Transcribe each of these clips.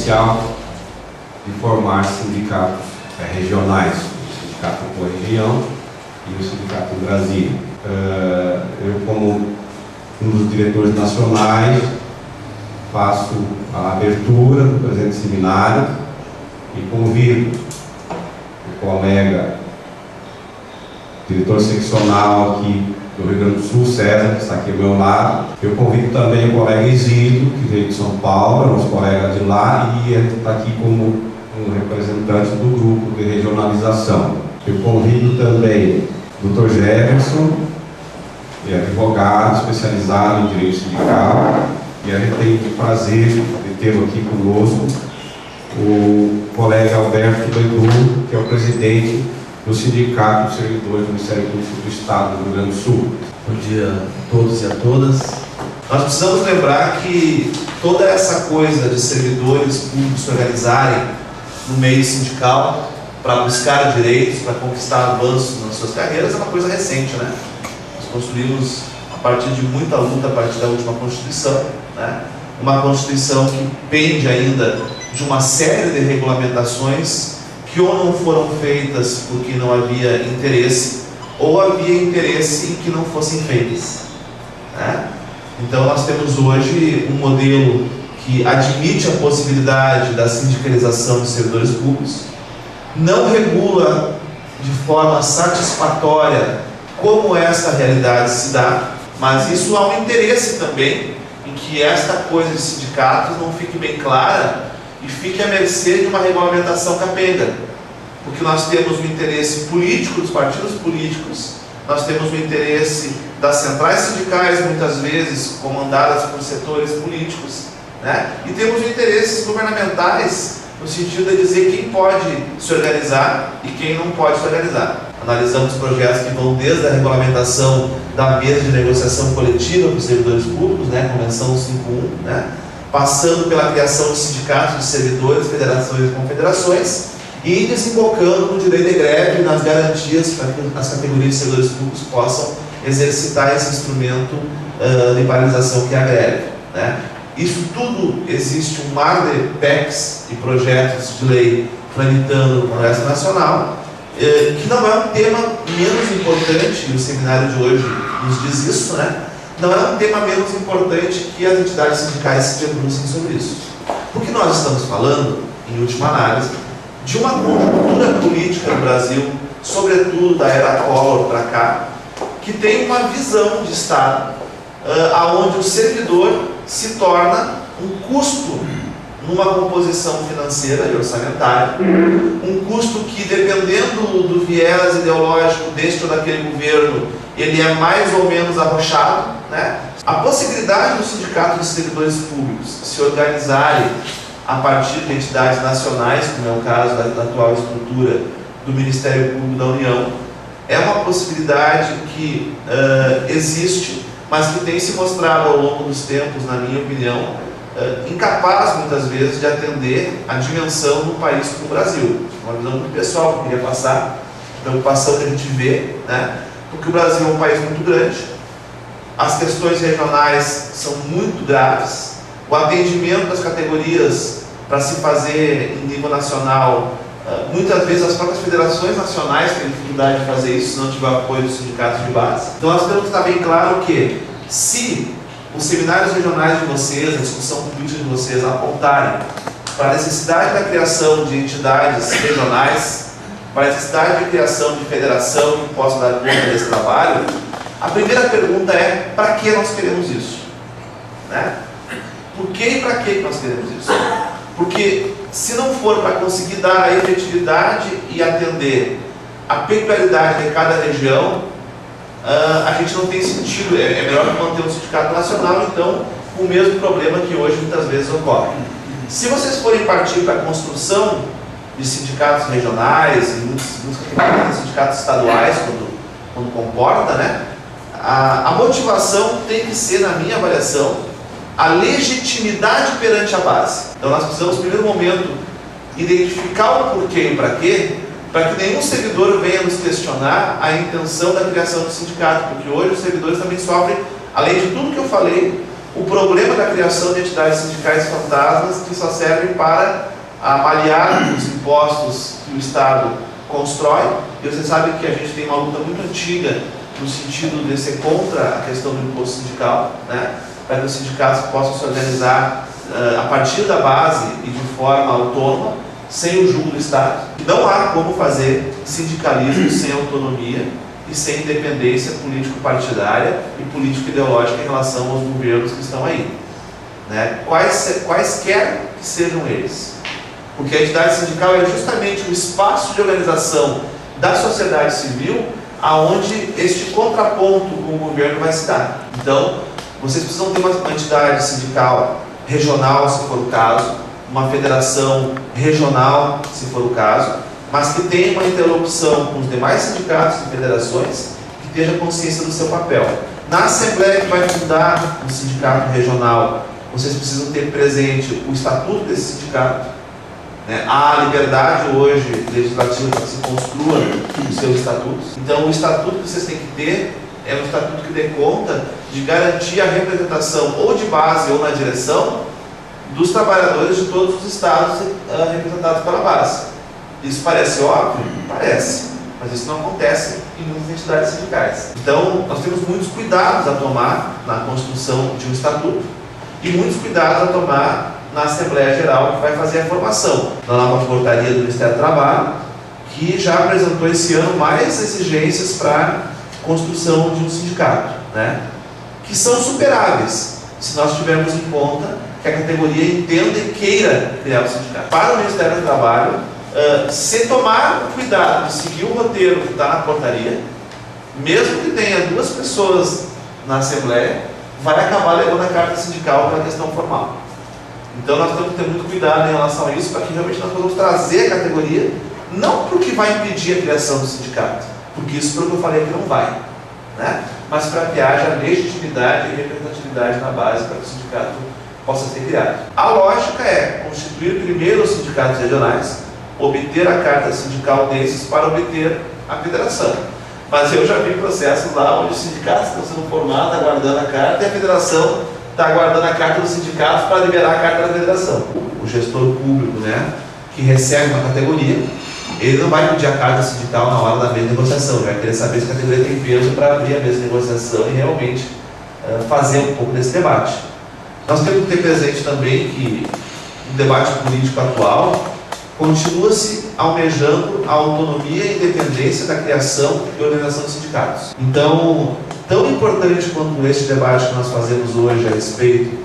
potencial de formar sindicatos regionais, o sindicato por região e o sindicato em Brasília. Eu, como um dos diretores nacionais, faço a abertura do presente seminário e convido o colega diretor seccional aqui do Rio Grande do Sul, César, que está aqui ao meu lado. Eu convido também o colega Isidro, que veio de São Paulo, nosso colega de lá, e ele está aqui como um representante do grupo de regionalização. Eu convido também o Dr. Jefferson, que é advogado especializado em direito sindical, e a gente tem o prazer de tê-lo aqui conosco, o colega Alberto Bedu, que é o presidente do Sindicato dos Servidores do Ministério Público do Estado do Rio Grande do Sul. Bom dia a todos e a todas. Nós precisamos lembrar que toda essa coisa de servidores públicos se organizarem no meio sindical para buscar direitos, para conquistar avanços nas suas carreiras é uma coisa recente, né? Nós construímos a partir de muita luta, a partir da última Constituição, né? Uma Constituição que pende ainda de uma série de regulamentações que ou não foram feitas porque não havia interesse, ou havia interesse em que não fossem feitas, né? Então nós temos hoje um modelo que admite a possibilidade da sindicalização de servidores públicos, não regula de forma satisfatória como esta realidade se dá, mas isso há um interesse também em que esta coisa de sindicatos não fique bem clara e fique à mercê de uma regulamentação capenga, porque nós temos o interesse político dos partidos políticos, nós temos o interesse das centrais sindicais, muitas vezes comandadas por setores políticos, né? E temos interesses governamentais no sentido de dizer quem pode se organizar e quem não pode se organizar. Analisamos projetos que vão desde a regulamentação da mesa de negociação coletiva para os servidores públicos, né, Convenção 51, né, passando pela criação de sindicatos de servidores, federações e confederações, e desembocando no direito de greve e nas garantias para que as categorias de servidores públicos possam exercitar esse instrumento de paralisação que é a greve, né. Isso tudo, existe um mar de PECs e projetos de lei tramitando no Congresso Nacional, que não é um tema menos importante, e o seminário de hoje nos diz isso, né? Não é um tema menos importante que as entidades sindicais se debrucem sobre isso. Porque nós estamos falando, em última análise, de uma conjuntura política no Brasil, sobretudo da era Collor para cá, que tem uma visão de Estado, aonde o servidor se torna um custo numa composição financeira e orçamentária, um custo que, dependendo do viés ideológico deste ou daquele governo, ele é mais ou menos arrochado, né? A possibilidade dos sindicatos de servidores públicos se organizarem a partir de entidades nacionais, como é o caso da atual estrutura do Ministério Público da União, é uma possibilidade que existe, mas que tem se mostrado ao longo dos tempos, na minha opinião, incapaz muitas vezes de atender a dimensão do país como o Brasil. Uma visão muito pessoal que eu queria passar, a preocupação que a gente vê, né? Porque o Brasil é um país muito grande, as questões regionais são muito graves, o atendimento das categorias para se fazer em nível nacional, muitas vezes as próprias federações nacionais têm dificuldade de fazer isso se não tiver apoio dos sindicatos de base. Então nós temos que estar bem claro que, se os seminários regionais de vocês, a discussão política de vocês apontarem para a necessidade da criação de entidades regionais, para a necessidade de criação de federação que possa dar conta desse trabalho, a primeira pergunta é: para que nós queremos isso? Né? Por que e para que nós queremos isso? Porque se não for para conseguir dar a efetividade e atender a peculiaridade de cada região, a gente não tem sentido. É melhor manter um sindicato nacional, então, com o mesmo problema que hoje muitas vezes ocorre. Se vocês forem partir para a construção de sindicatos regionais e muitos sindicatos estaduais, quando comporta, né, a motivação tem que ser, na minha avaliação, a legitimidade perante a base. Então nós precisamos, no primeiro momento, identificar o porquê e para quê, para que nenhum servidor venha nos questionar a intenção da criação do sindicato, porque hoje os servidores também sofrem, além de tudo que eu falei, o problema da criação de entidades sindicais fantasmas que só servem para avaliar os impostos que o Estado constrói. E você sabe que a gente tem uma luta muito antiga no sentido de ser contra a questão do imposto sindical, né? Para que os sindicatos possam se organizar a partir da base e de forma autônoma, sem o jugo do Estado. Não há como fazer sindicalismo sem autonomia e sem independência político-partidária e político-ideológica em relação aos governos que estão aí, né? Quaisquer que sejam eles. Porque a entidade sindical é justamente o espaço de organização da sociedade civil aonde este contraponto com o governo vai se dar. Então, vocês precisam ter uma entidade sindical regional, se for o caso, uma federação regional, se for o caso, mas que tenha uma interlocução com os demais sindicatos e federações, que tenha consciência do seu papel. Na Assembleia que vai fundar o sindicato regional, vocês precisam ter presente o estatuto desse sindicato, né? Há liberdade hoje legislativa para que se construa os seus estatutos. Então, o estatuto que vocês têm que ter é um estatuto que dê conta de garantir a representação ou de base ou na direção dos trabalhadores de todos os estados representados pela base. Isso parece óbvio? Parece, mas isso não acontece em muitas entidades sindicais. Então, nós temos muitos cuidados a tomar na construção de um estatuto e muitos cuidados a tomar na Assembleia Geral, que vai fazer a formação da nova portaria do Ministério do Trabalho, que já apresentou esse ano mais exigências para a construção de um sindicato, né? Que são superáveis, se nós tivermos em conta que a categoria entenda e queira criar um sindicato. Para o Ministério do Trabalho, se tomar o cuidado de seguir o roteiro que está na portaria, mesmo que tenha 2 pessoas na Assembleia, vai acabar levando a carta sindical para a questão formal. Então nós temos que ter muito cuidado em relação a isso, para que realmente nós possamos trazer a categoria, não porque vai impedir a criação do sindicato, porque isso, pelo que eu falei aqui, não vai, né? Mas para que haja legitimidade e representatividade na base para que o sindicato possa ser criado. A lógica é constituir primeiro os sindicatos regionais, obter a carta sindical desses para obter a federação. Mas eu já vi processos lá onde os sindicatos estão sendo formados, aguardando a carta, e a federação está aguardando a carta dos sindicatos para liberar a carta da federação. O gestor público, né, que recebe uma categoria, ele não vai pedir a carta sindical na hora da mesa de negociação, ele vai querer saber se a categoria tem peso para abrir a mesa de negociação e realmente fazer um pouco desse debate. Nós temos que ter presente também que o debate político atual continua-se almejando a autonomia e independência da criação e organização de sindicatos. Então, tão importante quanto este debate que nós fazemos hoje a respeito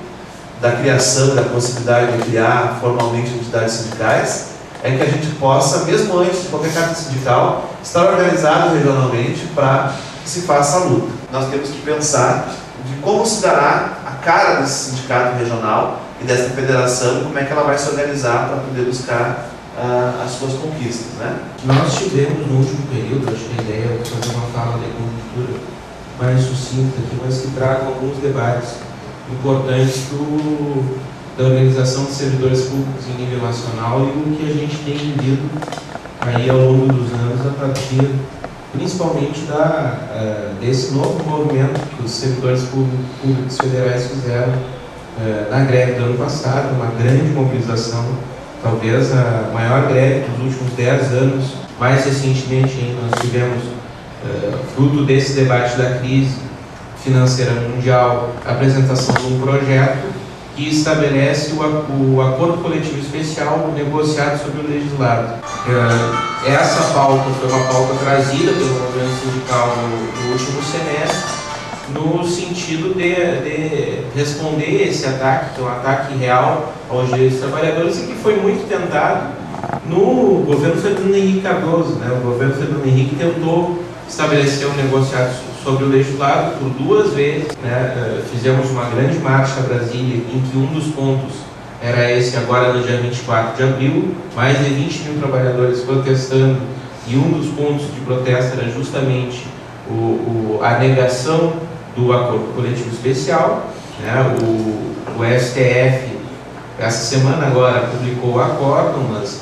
da criação e da possibilidade de criar formalmente entidades sindicais, é que a gente possa, mesmo antes de qualquer carta sindical, estar organizado regionalmente para que se faça a luta. Nós temos que pensar de como se dará a cara desse sindicato regional e dessa federação e como é que ela vai se organizar para poder buscar as suas conquistas, né? Nós tivemos no último período, acho que a ideia é fazer uma fala de conjuntura mais sucinta aqui, mas que traga alguns debates importantes da organização de servidores públicos em nível nacional e o que a gente tem vivido aí ao longo dos anos a partir principalmente desse novo movimento que os servidores públicos federais fizeram na greve do ano passado, uma grande mobilização, talvez a maior greve dos últimos 10 anos. Mais recentemente ainda nós tivemos, fruto desse debate da crise financeira mundial, a apresentação de um projeto que estabelece o acordo coletivo especial negociado sobre o legislado. Essa pauta foi uma pauta trazida pelo movimento sindical no último semestre, no sentido de responder esse ataque, que é um ataque real aos direitos dos trabalhadores e que foi muito tentado no governo Fernando Henrique Cardoso, né? O governo Fernando Henrique tentou estabelecer um negociado sobre o legislado por 2 vezes, né? Fizemos uma grande marcha a Brasília, em que um dos pontos era esse, agora no dia 24 de abril, mais de 20 mil trabalhadores protestando, e um dos pontos de protesto era justamente a negação do acordo coletivo especial, né? O STF, essa semana agora, publicou o acórdão, mas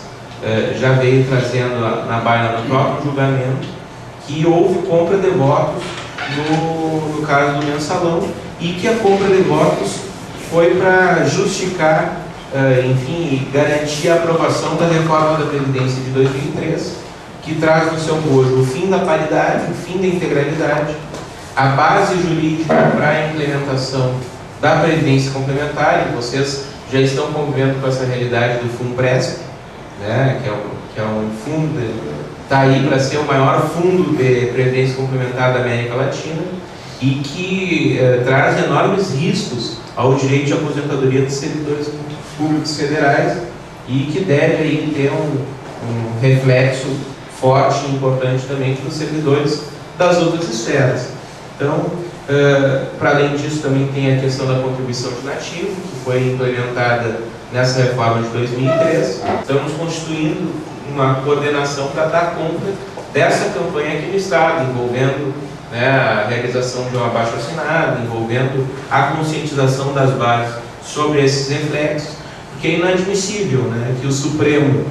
já veio trazendo na baila do próprio julgamento que houve compra de votos no caso do mensalão e que a compra de votos foi para justificar, enfim, e garantir a aprovação da reforma da Previdência de 2003, que traz no seu bojo o fim da paridade, o fim da integralidade, a base jurídica para a implementação da Previdência Complementar, e vocês já estão convivendo com essa realidade do FUNPRESP, né, que é um fundo, está aí para ser o maior fundo de Previdência Complementar da América Latina, e que traz enormes riscos ao direito de aposentadoria dos servidores públicos federais, e que deve aí ter um reflexo forte e importante também para os servidores das outras esferas. Então, para além disso, também tem a questão da contribuição de nativo, que foi implementada nessa reforma de 2003. Estamos constituindo uma coordenação para dar conta dessa campanha aqui no Estado, envolvendo, né, a realização de um abaixo-assinado, envolvendo a conscientização das bases sobre esses reflexos, porque é inadmissível, né, que o Supremo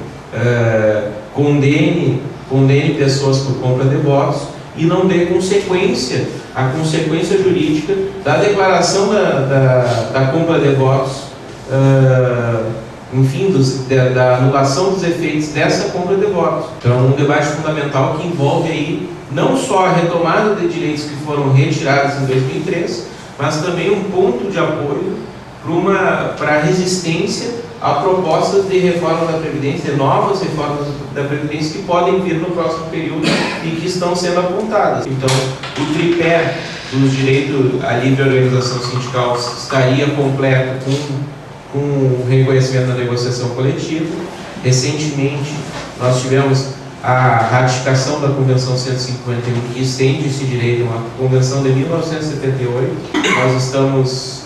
condene pessoas por compra de votos e não dê a consequência jurídica da declaração da compra de votos, enfim, da anulação dos efeitos dessa compra de votos. Então, um debate fundamental que envolve aí não só a retomada de direitos que foram retirados em 2003, mas também um ponto de apoio para a resistência a propostas de reforma da Previdência, de novas reformas da Previdência que podem vir no próximo período e que estão sendo apontadas. Então, o tripé dos direitos à livre organização sindical estaria completo com o reconhecimento da negociação coletiva. Recentemente, nós tivemos a ratificação da Convenção 151, que estende esse direito, uma convenção de 1978. Nós estamos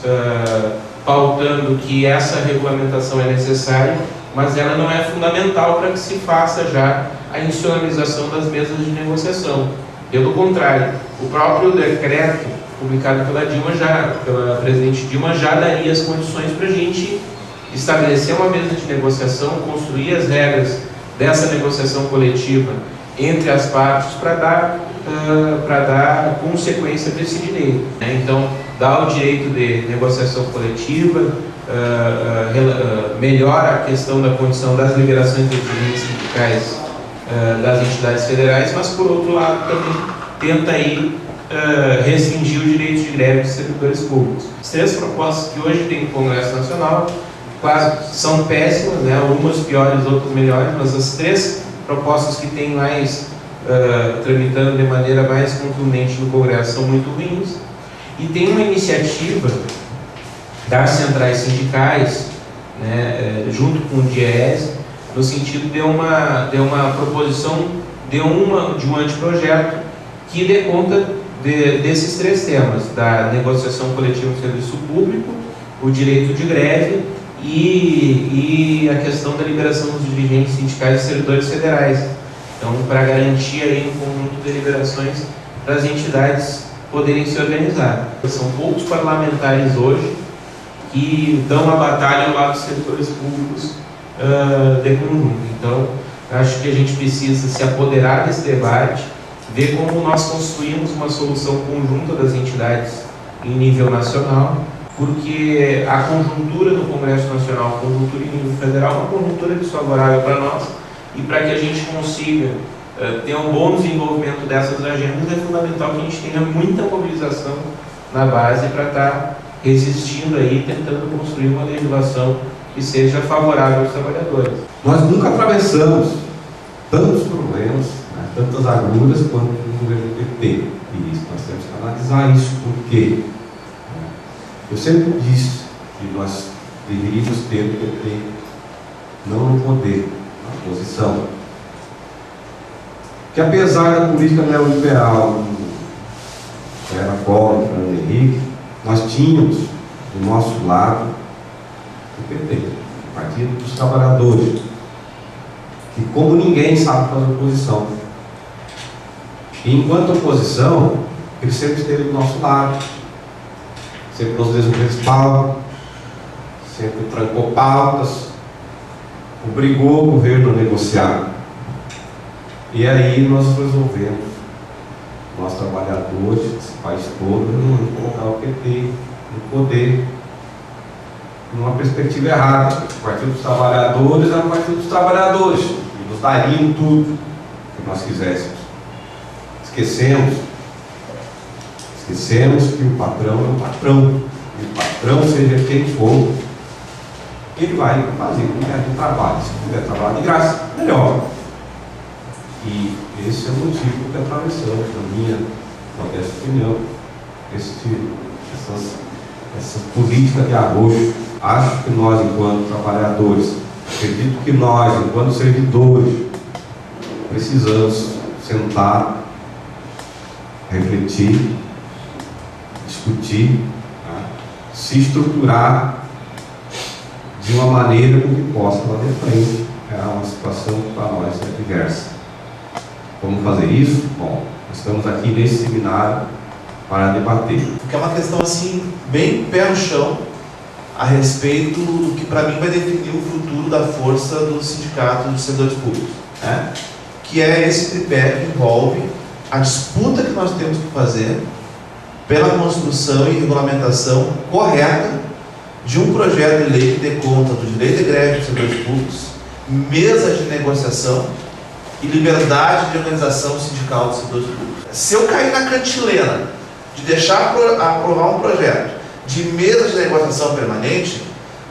pautando que essa regulamentação é necessária, mas ela não é fundamental para que se faça já a institucionalização das mesas de negociação. Pelo contrário, o próprio decreto publicado pela presidente Dilma já daria as condições para a gente estabelecer uma mesa de negociação, construir as regras dessa negociação coletiva entre as partes para dar consequência desse direito, né? Então, dá o direito de negociação coletiva, melhora a questão da condição das liberações de direitos sindicais das entidades federais, mas, por outro lado, também tenta aí restringir o direito de greve dos servidores públicos. As três propostas que hoje tem no Congresso Nacional, quase são péssimas, né? Umas piores, outras melhores, mas as três propostas que tem mais tramitando de maneira mais contundente no Congresso são muito ruins. E tem uma iniciativa das centrais sindicais, né, junto com o DIEESE, no sentido de uma proposição de um anteprojeto que dê conta desses três temas: da negociação coletiva no serviço público, o direito de greve e a questão da liberação dos dirigentes sindicais e servidores federais. Então, para garantir aí um conjunto de liberações para as entidades poderem se organizar. São poucos parlamentares hoje que dão a batalha ao lado dos servidores públicos de conjunto. Então, acho que a gente precisa se apoderar desse debate, ver como nós construímos uma solução conjunta das entidades em nível nacional, porque a conjuntura no Congresso Nacional, a conjuntura em nível federal, é uma conjuntura desfavorável para nós, e para que a gente consiga ter um bom desenvolvimento dessas agendas, é fundamental que a gente tenha muita mobilização na base para estar resistindo aí, tentando construir uma legislação que seja favorável aos trabalhadores. Nós nunca atravessamos tantos problemas, né, tantas agruras quanto no governo PT. E isso, nós temos que analisar isso, porque eu sempre disse que nós deveríamos ter o PT não no poder, na posição. Que apesar da política neoliberal, era Collor, Fernando Henrique, nós tínhamos do nosso lado o PT, o Partido dos Trabalhadores, que como ninguém sabe fazer oposição. E enquanto oposição, ele sempre esteve do nosso lado, sempre nos deu um respaldo, sempre trancou pautas, obrigou o governo a negociar. E aí nós resolvemos, nós trabalhadores, esse país todo, colocar o PT no poder. numa perspectiva errada. O Partido dos Trabalhadores era o Partido dos Trabalhadores, e nos dariam tudo que nós quiséssemos. Esquecemos que o patrão é o patrão, e o patrão, seja quem for, ele vai fazer com que ele trabalhe. Se puder trabalhar de graça, melhor. E esse é o motivo que atravessamos, na minha modesta opinião, essa política de arroxo. Acho que nós, enquanto trabalhadores, acredito que nós, enquanto servidores, precisamos sentar, refletir, discutir, tá? Se estruturar de uma maneira com que possa lá de frente. É uma situação que para nós é diversa. Como fazer isso? Bom, estamos aqui nesse seminário para debater. Porque é uma questão assim, bem pé no chão, a respeito do que para mim vai definir o futuro da força do sindicato dos servidores públicos, né? Que é esse tripé que envolve a disputa que nós temos que fazer pela construção e regulamentação correta de um projeto de lei que dê conta do direito de greve dos servidores públicos, mesa de negociação e liberdade de organização sindical dos servidores públicos. Se eu cair na cantilena de deixar aprovar um projeto de mesa de negociação permanente,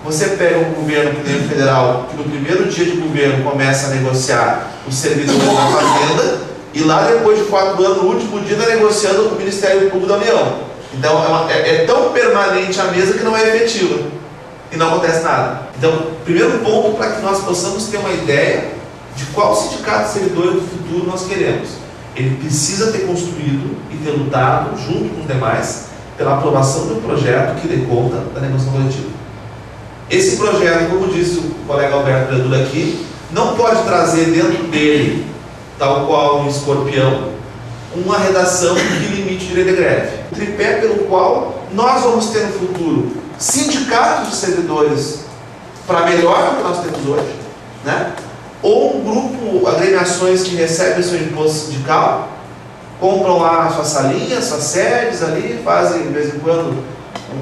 você pega um governo que nem o federal, que no primeiro dia de governo começa a negociar os servidores da Fazenda, e lá depois de 4 anos, no último dia, está negociando o Ministério Público da União. Então é tão permanente a mesa que não é efetiva e não acontece nada. Então, primeiro ponto para que nós possamos ter uma ideia de qual sindicato de servidores do futuro nós queremos. Ele precisa ter construído e ter lutado, junto com os demais, pela aprovação do projeto que dê conta da negociação coletiva. Esse projeto, como disse o colega Alberto Verdura aqui, não pode trazer dentro dele, tal qual um escorpião, uma redação que limite o direito de greve. O tripé pelo qual nós vamos ter no futuro sindicatos de servidores para melhor do que nós temos hoje, né? Ou um grupo, agremiações que recebem seu imposto sindical, compram lá as suas salinhas, suas sedes ali, fazem de vez em quando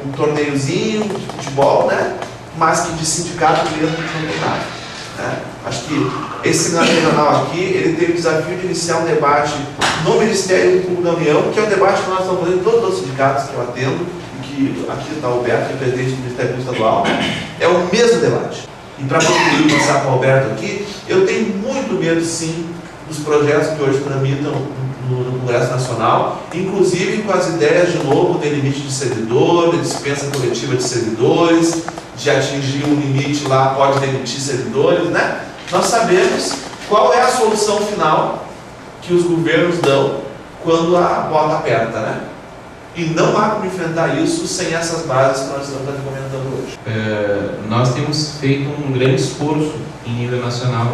um torneiozinho de futebol, né? Mas que de sindicato mesmo não tem nada, né? Acho que esse seminário regional aqui, ele teve o desafio de iniciar um debate no Ministério Público da União, que é um debate que nós estamos fazendo em todos os sindicatos que eu atendo, e que aqui está o Alberto, que é presidente do Ministério Público Estadual, é o mesmo debate. E para concluir, passar para o Alberto aqui, eu tenho muito medo, sim, dos projetos que hoje tramitam no Congresso Nacional, inclusive com as ideias de novo de limite de servidor, de dispensa coletiva de servidores, de atingir um limite lá, pode demitir servidores, né? Nós sabemos qual é a solução final que os governos dão quando a bota aperta, né? E não há como enfrentar isso sem essas bases que nós estamos comentando hoje. Nós temos feito um grande esforço em nível nacional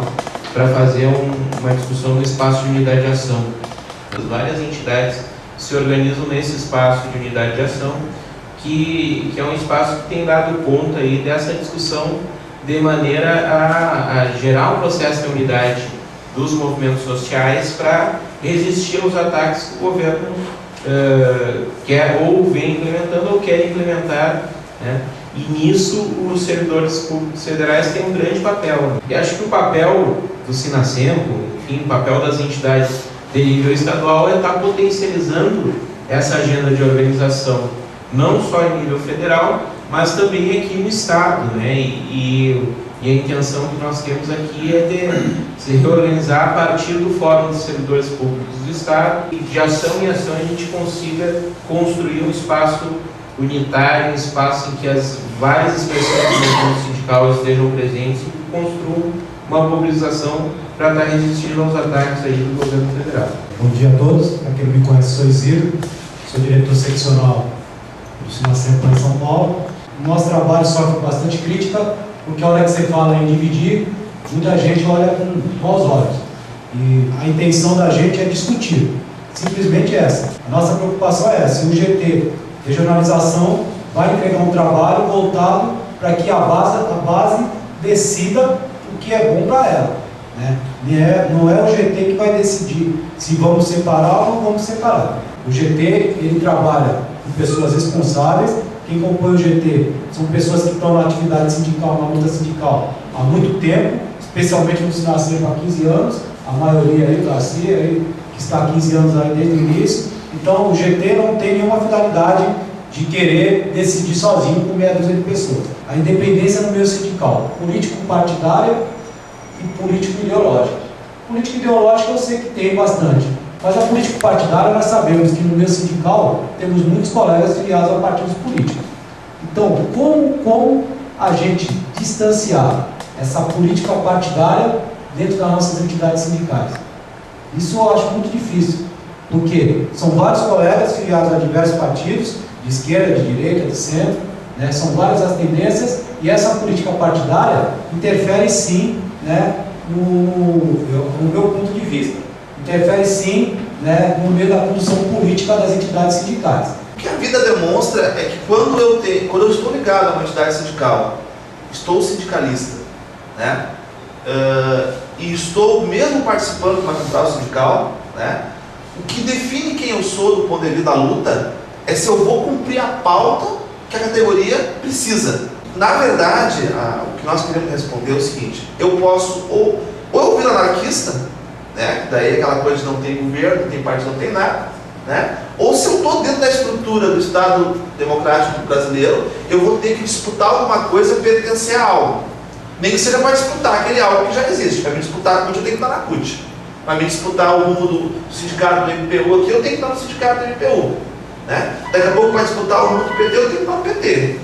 para fazer uma discussão no espaço de unidade de ação. As várias entidades se organizam nesse espaço de unidade de ação, que é um espaço que tem dado conta aí dessa discussão de maneira a gerar um processo de unidade dos movimentos sociais para resistir aos ataques que o governo quer ou vem implementando ou quer implementar, né? E nisso os servidores públicos federais têm um grande papel. E acho que o papel do Sinasempo, enfim, o papel das entidades de nível estadual é estar potencializando essa agenda de organização, não só em nível federal, mas também aqui no Estado, né? E a intenção que nós temos aqui é de se reorganizar a partir do Fórum dos Servidores Públicos do Estado, e de ação em ação a gente consiga construir um espaço unitário, um espaço em que as várias expressões do movimento sindical estejam presentes e construam uma mobilização para estar resistindo aos ataques aí do governo federal. Bom dia a todos, para quem não me conhece, sou Isidro, sou diretor seccional do Sinasempo em São Paulo. O nosso trabalho sofre bastante crítica, porque a hora que você fala em dividir, muita gente olha com maus olhos. E a intenção da gente é discutir, simplesmente essa. A nossa preocupação é essa: se o GT, regionalização, vai entregar um trabalho voltado para que a base decida o que é bom para ela, né? Não é o GT que vai decidir se vamos separar ou não vamos separar. O GT, ele trabalha com pessoas responsáveis, que quem compõe o GT são pessoas que estão na atividade sindical, na luta sindical há muito tempo, especialmente no Sinacep há 15 anos, a maioria aí, o Garcia, aí, que está há 15 anos aí desde o início. Então o GT não tem nenhuma finalidade de querer decidir sozinho com meia dúzia de pessoas. A independência no meio sindical, político-partidária e político-ideológico. Político-ideológico eu sei que tem bastante, mas a político-partidária nós sabemos que no meio sindical temos muitos colegas filiados a partidos políticos. Então, como a gente distanciar essa política partidária dentro das nossas entidades sindicais? Isso eu acho muito difícil, porque são vários colegas filiados a diversos partidos, de esquerda, de direita, de centro, né? São várias as tendências, e essa política partidária interfere sim, né, no meu ponto de vista, interfere sim, né, no meio da condução política das entidades sindicais. O que a vida demonstra é que quando eu estou ligado a uma entidade sindical, estou sindicalista, né, e estou mesmo participando de uma central sindical, né, o que define quem eu sou do ponto de vista da luta é se eu vou cumprir a pauta que a categoria precisa. Na verdade, o que nós queremos responder é o seguinte: eu posso ou eu viro anarquista, né, daí aquela coisa de não tem governo, não tem partido, não tem nada, né, ou se eu estou dentro da estrutura do Estado Democrático Brasileiro, eu vou ter que disputar alguma coisa, pertencer a algo. Nem que seja para disputar aquele algo que já existe. Para me disputar a CUT, eu tenho que estar na CUT. Para me disputar o rumo do sindicato do MPU aqui, eu tenho que estar no sindicato do MPU. Né? Daqui a pouco, para disputar o rumo do PT, eu tenho que estar no PT.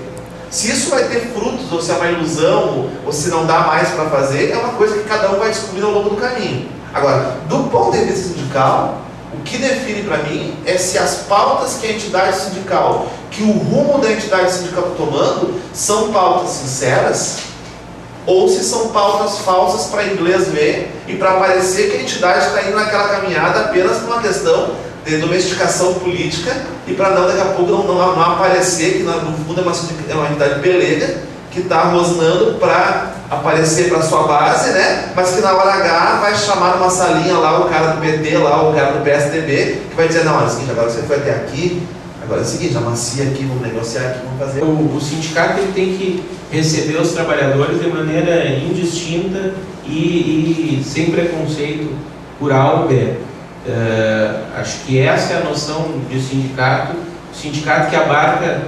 Se isso vai ter frutos, ou se é uma ilusão, ou se não dá mais para fazer, é uma coisa que cada um vai descobrir ao longo do caminho. Agora, do ponto de vista sindical, o que define para mim é se as pautas que a entidade sindical, que o rumo da entidade sindical está tomando, são pautas sinceras, ou se são pautas falsas para inglês ver e para parecer que a entidade está indo naquela caminhada apenas por uma questão de domesticação política e para não, daqui a pouco, não aparecer que no fundo é uma entidade pelega que está rosnando para aparecer para sua base, né? Mas que na hora H vai chamar numa salinha lá o cara do PT, lá o cara do PSDB, que vai dizer: não, é o seguinte, agora você foi até aqui, agora é o seguinte, amacia aqui, vamos negociar aqui, vamos fazer. O sindicato ele tem que receber os trabalhadores de maneira indistinta e sem preconceito por A ou B. Acho que essa é a noção de sindicato que abarca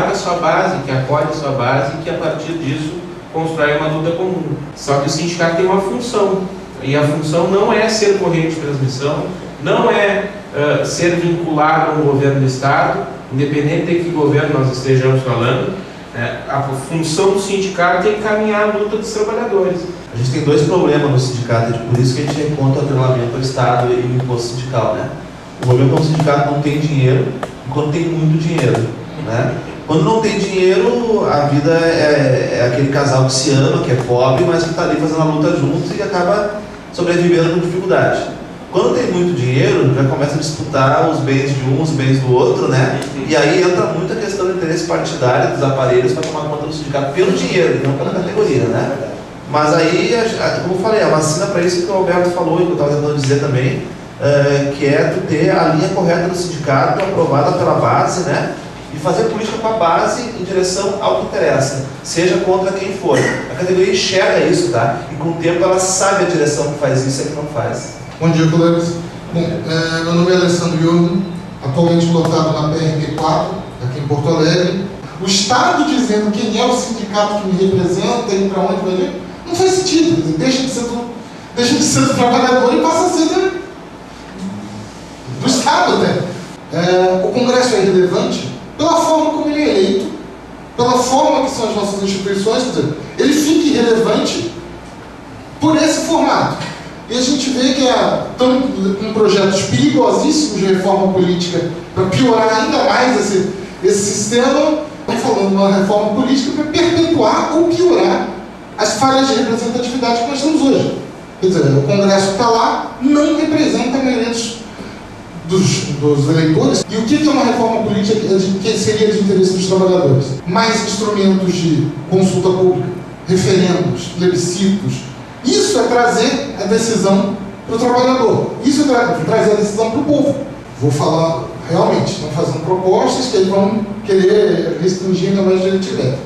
a sua base, que acolhe a sua base e que a partir disso constrói uma luta comum. Só que o sindicato tem uma função, e a função não é ser correio de transmissão, não é ser vinculado a um governo do Estado, independente de que governo nós estejamos falando. A função do sindicato é encaminhar a luta dos trabalhadores. A gente tem dois problemas no sindicato, por isso que a gente reconta o atrelamento ao Estado e o imposto sindical, né? O problema é que o sindicato não tem dinheiro, enquanto tem muito dinheiro, né? Quando não tem dinheiro, a vida é aquele casal que se ama, que é pobre, mas que está ali fazendo a luta juntos e acaba sobrevivendo com dificuldade. Quando tem muito dinheiro, já começa a disputar os bens de um, os bens do outro, né? E aí entra muito a questão do interesse partidário dos aparelhos para tomar conta do sindicato pelo dinheiro e não pela categoria, né? Mas aí, como eu falei, a vacina para isso que o Alberto falou e que eu estava tentando dizer também, que é tu ter a linha correta do sindicato aprovada pela base, né? E fazer política com a base em direção ao que interessa, seja contra quem for. A categoria enxerga isso, tá? E com o tempo ela sabe a direção que faz isso e a que não faz. Bom dia, colegas. Bom, meu nome é Alessandro Jürgen, atualmente lotado na PRT4, aqui em Porto Alegre. O Estado dizendo quem é o sindicato que me representa e para onde vai ir, não faz sentido. Deixa de ser do trabalhador e passa a ser do Estado, né? O Congresso é irrelevante pela forma como ele é eleito, pela forma que são as nossas instituições, quer dizer, ele fica irrelevante por esse formato. E a gente vê que estão com projetos perigosíssimos de reforma política para piorar ainda mais esse sistema, falando uma reforma política para perpetuar ou piorar as falhas de representatividade que nós temos hoje. Quer dizer, o Congresso que está lá não representa a maioria dos eleitores. E o que é uma reforma política que seria de interesse dos trabalhadores? Mais instrumentos de consulta pública, referendos, plebiscitos. Isso é trazer a decisão para o trabalhador. Isso é trazer a decisão para o povo. Vou falar realmente, estão fazendo propostas que eles vão querer restringir ainda mais o direito de greve.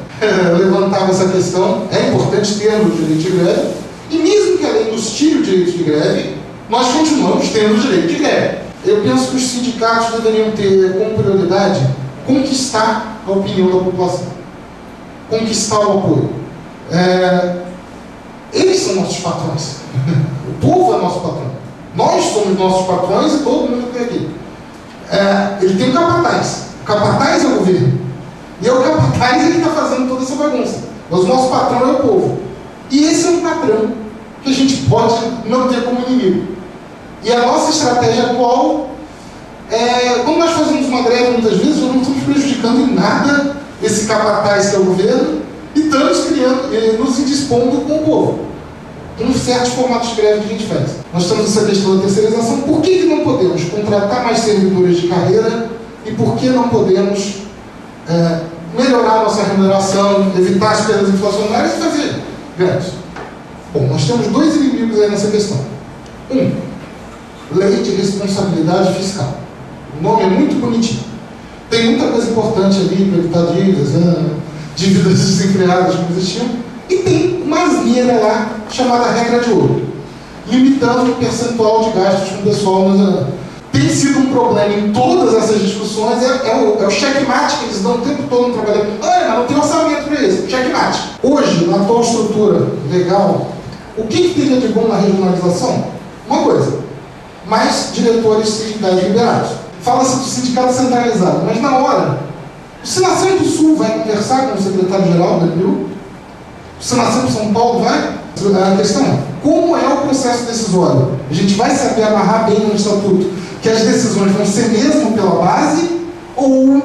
Levantava essa questão, é importante ter o direito de greve, e mesmo que a lei nos tire o direito de greve, nós continuamos tendo o direito de greve. Eu penso que os sindicatos deveriam ter como prioridade conquistar a opinião da população, conquistar o apoio. Eles são nossos patrões, o povo é nosso patrão, nós somos nossos patrões e todo mundo tem aqui. Ele tem o capataz é o governo, e é o capataz que está fazendo toda essa bagunça, mas o nosso patrão é o povo, e esse é um patrão que a gente pode não ter como inimigo. E a nossa estratégia atual quando nós fazemos uma greve, muitas vezes, nós não estamos prejudicando em nada esse capataz que é o governo e estamos nos indispondo com o povo. Tem certos formatos de greve que a gente faz. Nós temos essa questão da terceirização. Por que não podemos contratar mais servidores de carreira e por que não podemos melhorar a nossa remuneração, evitar as perdas inflacionárias e fazer greves? Bom, nós temos dois inimigos aí nessa questão. Lei de responsabilidade fiscal. O nome é muito bonitinho. Tem muita coisa importante ali para evitar dívidas desenfreadas que existiam. E tem uma asneira lá chamada regra de ouro, limitando o percentual de gastos com o pessoal. Tem sido um problema em todas essas discussões. É o checkmate que eles dão o tempo todo no trabalho. Mas não tem orçamento para isso. Checkmate. Hoje, na atual estrutura legal, o que teria de bom na regionalização? Uma coisa: mais diretores sindicais liberados. Fala-se do sindicato centralizado, mas na hora, o Sinacentro do Sul vai conversar com o secretário-geral da LBU? O Sinacentro São Paulo vai? A questão é, como é o processo decisório? A gente vai saber amarrar bem no estatuto que as decisões vão ser mesmo pela base ou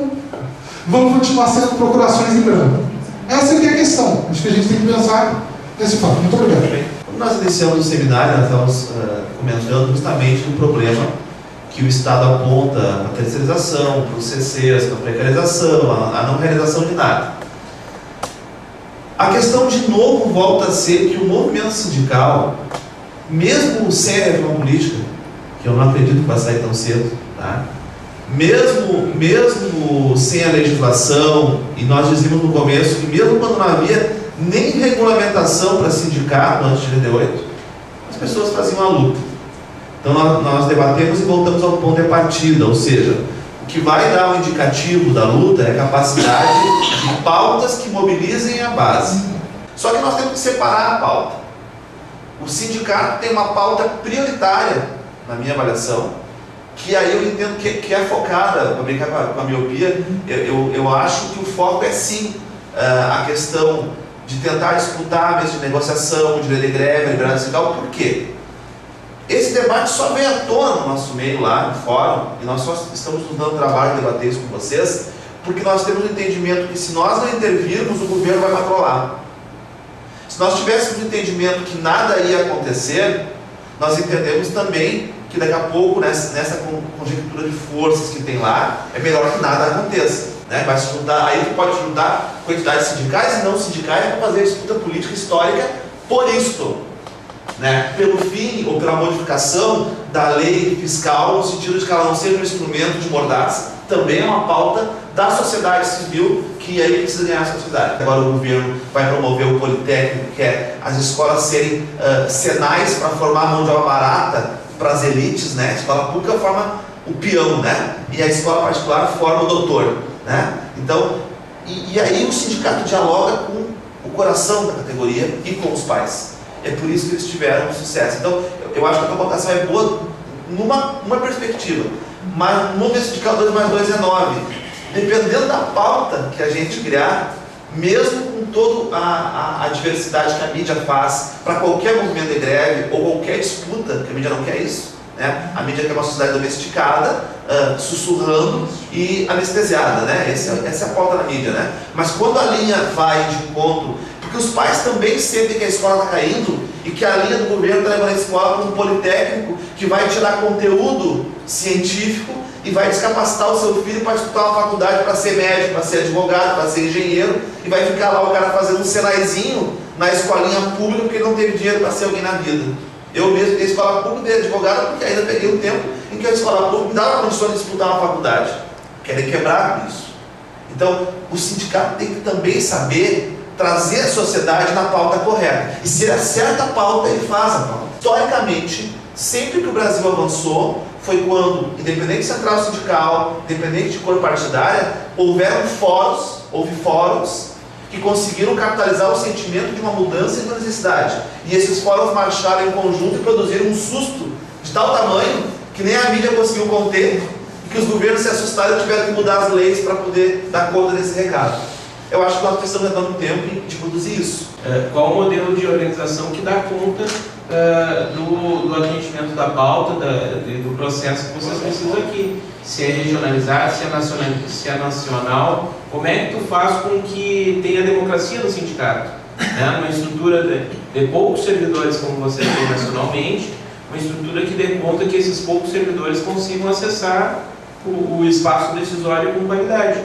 vão continuar sendo procurações em branco? Essa é que é a questão. Acho que a gente tem que pensar nesse fato. Muito obrigado. Quando nós iniciamos o seminário, nós estávamos comentando justamente o problema que o Estado aponta para a terceirização, para os CCs, para a precarização, a não realização de nada. A questão de novo volta a ser que o movimento sindical, mesmo sem a reforma política, que eu não acredito que vai sair tão cedo, tá? mesmo sem a legislação, e nós dizíamos no começo que mesmo quando não havia nem regulamentação para sindicato antes de 88, as pessoas faziam a luta. Então nós debatemos e voltamos ao ponto de partida, ou seja, o que vai dar o indicativo da luta é a capacidade de pautas que mobilizem a base. Só que nós temos que separar a pauta. O sindicato tem uma pauta prioritária, na minha avaliação, que aí eu entendo que é focada, para brincar com a miopia, eu acho que o foco é sim a questão de tentar disputar a mesa de negociação, de lei de greve, liberdade sindical. Por quê? Esse debate só veio à tona no nosso meio lá, no fórum, e nós só estamos nos dando trabalho de debater isso com vocês, porque nós temos o entendimento que se nós não intervirmos, o governo vai controlar. Se nós tivéssemos o entendimento que nada ia acontecer, nós entendemos também que daqui a pouco, nessa conjectura de forças que tem lá, é melhor que nada aconteça. Vai se juntar, aí tu pode juntar quantidades sindicais e não sindicais para fazer a disputa política histórica por isto. Pelo fim ou pela modificação da lei fiscal, no sentido de que ela não seja um instrumento de mordaça, também é uma pauta da sociedade civil que aí precisa ganhar a sociedade. Agora o governo vai promover o Politécnico, que é as escolas serem senais para formar mão de obra barata para as elites, A escola pública forma o peão, E a escola particular forma o doutor, Então, e aí o sindicato dialoga com o coração da categoria e com os pais. É por isso que eles tiveram sucesso. Então, eu acho que a provocação é boa numa perspectiva, mas no movimento sindical 2 mais 2 é 9. Dependendo da pauta que a gente criar, mesmo com toda a diversidade que a mídia faz para qualquer movimento de greve ou qualquer disputa, que a mídia não quer isso, A mídia quer uma sociedade domesticada, sussurrando e anestesiada, Essa é a pauta da mídia, Mas quando a linha vai de encontro, porque os pais também sentem que a escola está caindo e que a linha do governo está levando a escola para um politécnico que vai tirar conteúdo científico e vai descapacitar o seu filho para disputar uma faculdade para ser médico, para ser advogado, para ser engenheiro, e vai ficar lá o cara fazendo um senaizinho na escolinha pública porque ele não teve dinheiro para ser alguém na vida. Eu mesmo tenho escola pública de advogado porque ainda peguei um tempo em que a escola pública me dava condições de disputar uma faculdade. Querem quebrar isso. Então, o sindicato tem que também saber trazer a sociedade na pauta correta. E se ele acerta a pauta, ele faz a pauta. Historicamente, sempre que o Brasil avançou, foi quando, independente de central sindical, independente de cor partidária, houve fóruns que conseguiram capitalizar o sentimento de uma mudança e de uma necessidade. E esses fóruns marcharam em conjunto e produziram um susto de tal tamanho que nem a mídia conseguiu conter, e que os governos se assustaram e tiveram que mudar as leis para poder dar conta desse recado. Eu acho que nós precisamos dar um tempo de produzir isso. Qual o modelo de organização que dá conta do atendimento da pauta, do processo que vocês precisam aqui? Se é regionalizado, se é nacional, como é que tu faz com que tenha democracia no sindicato? Uma estrutura de poucos servidores, como você tem nacionalmente, uma estrutura que dê conta que esses poucos servidores consigam acessar o espaço decisório com qualidade.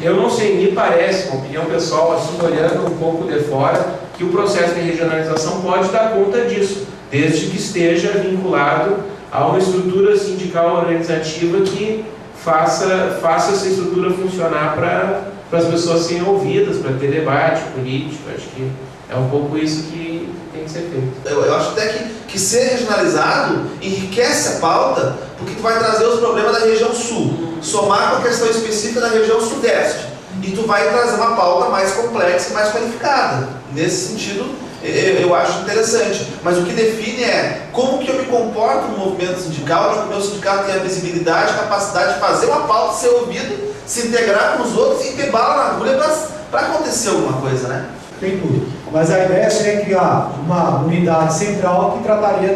Eu não sei, me parece, uma opinião pessoal, assim, olhando um pouco de fora, que o processo de regionalização pode dar conta disso, desde que esteja vinculado a uma estrutura sindical organizativa que faça essa estrutura funcionar para as pessoas serem ouvidas, para ter debate político. Acho que é um pouco isso que tem que ser feito. Eu acho até que ser regionalizado enriquece a pauta, porque tu vai trazer os problemas da região sul, somar com a questão específica da região sudeste, e tu vai trazer uma pauta mais complexa e mais qualificada. Nesse sentido, eu acho interessante. Mas o que define é como que eu me comporto no movimento sindical, para que o meu sindicato tenha visibilidade, capacidade de fazer uma pauta, ser ouvido, se integrar com os outros e ter bala na agulha para acontecer alguma coisa, né? Tem tudo. Mas a ideia seria criar uma unidade central que trataria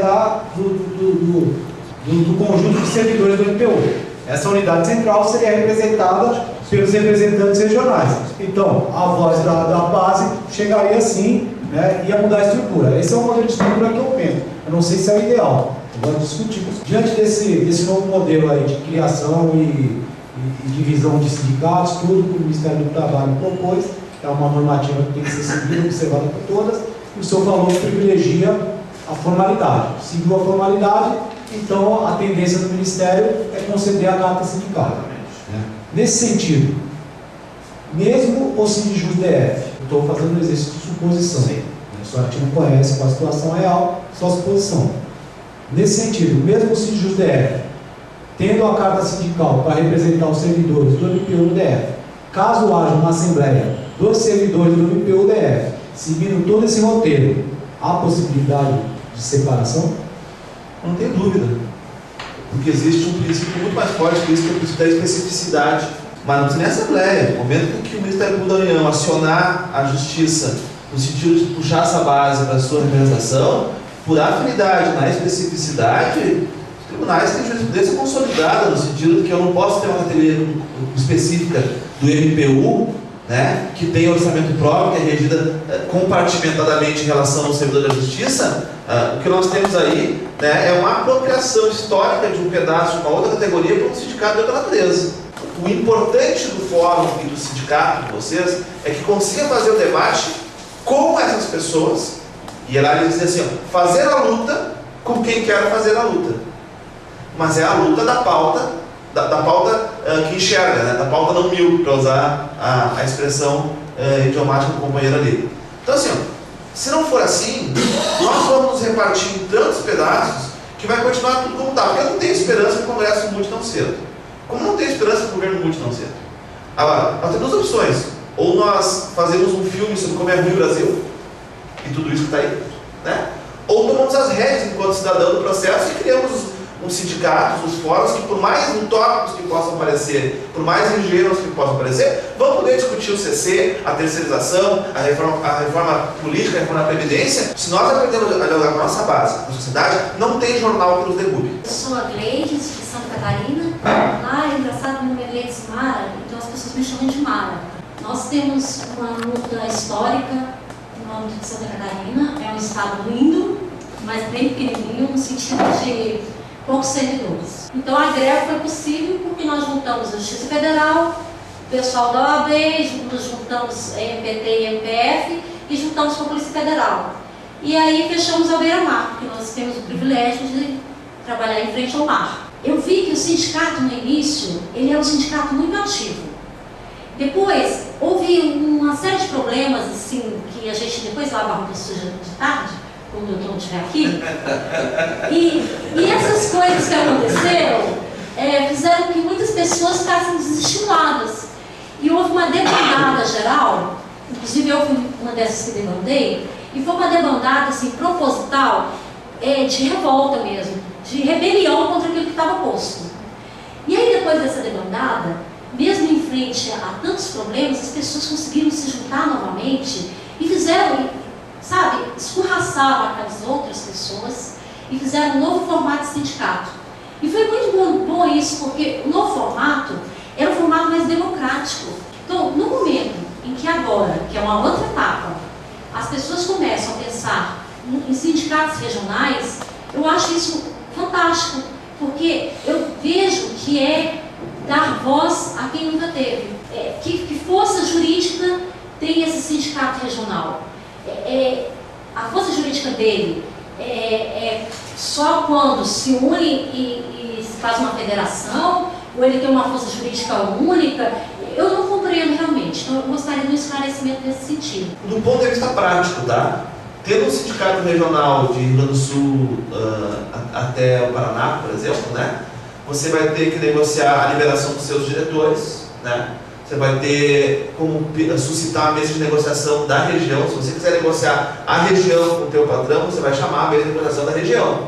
do conjunto de servidores do MPU. Essa unidade central seria representada pelos representantes regionais. Então, a voz da base chegaria assim, né, ia mudar a estrutura. Esse é o modelo de estrutura que eu penso. Eu não sei se é o ideal. Vamos discutir. Diante desse novo modelo aí de criação e divisão de sindicatos, tudo que o Ministério do Trabalho propôs, é uma normativa que tem que ser seguida, observada por todas, e o senhor falou que privilegia a formalidade. Seguiu a formalidade, então a tendência do Ministério é conceder a carta sindical. Nesse sentido, mesmo o Sindijus DF, eu estou fazendo um exercício de suposição, a senhora não conhece qual a situação real, só suposição. Nesse sentido, mesmo o Sindijus DF, tendo a carta sindical para representar os servidores do MPU do DF, caso haja uma assembleia dos servidores do MPU DF, seguindo todo esse roteiro, há possibilidade de separação? Não tem dúvida. Porque existe um princípio muito mais forte que isso, que é o princípio da especificidade. Mas não precisa nem assembleia. No momento que o Ministério Público da União acionar a Justiça no sentido de puxar essa base para a sua representação, por afinidade na especificidade, os tribunais têm jurisprudência consolidada, no sentido de que eu não posso ter uma categoria específica do MPU, né, que tem orçamento próprio, que é regida compartimentadamente em relação ao servidor da Justiça. O que nós temos aí, né, é uma apropriação histórica de um pedaço de uma outra categoria para um sindicato de outra natureza. O importante do fórum e do sindicato de vocês é que consiga fazer o debate com essas pessoas, e lá eles dizem assim, ó, fazer a luta com quem quer fazer a luta. Mas é a luta da pauta, da pauta que enxerga, né? Da pauta não míope, para usar a expressão idiomática do companheiro ali. Então assim, ó, se não for assim, nós vamos nos repartir em tantos pedaços que vai continuar tudo como está. Porque eu não tenho esperança que o Congresso mude tão cedo. Como não tenho esperança que o governo mude tão cedo. Agora, nós temos duas opções. Ou nós fazemos um filme sobre como é ruim o Brasil, e tudo isso que está aí, né? Ou tomamos as rédeas enquanto cidadão do processo e criamos os sindicatos, os fóruns, que por mais utópicos que possam parecer, por mais ingênuos que possam parecer, vão poder discutir o CC, a terceirização, a reforma política, a reforma da Previdência. Se nós aprendemos a dialogar com a nossa base, na sociedade, não tem jornal que nos derrube. Eu sou a Gleides, de Santa Catarina. Lá é engraçado, meu nome é Gleides Mara, então as pessoas me chamam de Mara. Nós temos uma luta histórica no âmbito de Santa Catarina. É um estado lindo, mas bem pequenininho, no sentido de poucos servidores. Então a greve foi possível porque nós juntamos a Justiça Federal, o pessoal da OAB, nos juntamos MPT e MPF e juntamos com a Polícia Federal. E aí fechamos a beira-mar, porque nós temos o privilégio de trabalhar em frente ao mar. eu vi que o sindicato no início, ele era um sindicato muito ativo. Depois, houve uma série de problemas, assim, que a gente depois lava a roupa suja de tarde, quando o Doutor estiver aqui. E essas coisas que aconteceram fizeram que muitas pessoas ficassem desestimuladas. E houve uma debandada geral, inclusive eu fui uma dessas que debandei, e foi uma debandada assim, proposital, de revolta mesmo, de rebelião contra aquilo que estava posto. E aí depois dessa debandada, mesmo em frente a tantos problemas, as pessoas conseguiram se juntar novamente e fizeram, sabe, escorraçaram aquelas outras pessoas e fizeram um novo formato de sindicato. E foi muito bom isso, porque o novo formato era um formato mais democrático. Então, no momento em que agora, que é uma outra etapa, as pessoas começam a pensar em sindicatos regionais, eu acho isso fantástico, porque eu vejo que é dar voz a quem nunca teve. Que força jurídica tem esse sindicato regional? A força jurídica dele é só quando se une e se faz uma federação, ou ele tem uma força jurídica única? Eu não compreendo realmente, então eu gostaria de um esclarecimento nesse sentido. Do ponto de vista prático, tá? Tendo um sindicato regional de Rio Grande do Sul até o Paraná, por exemplo, né? Você vai ter que negociar a liberação dos seus diretores, né? Você vai ter como suscitar a mesa de negociação da região. Se você quiser negociar a região com o teu patrão, você vai chamar a mesa de negociação da região.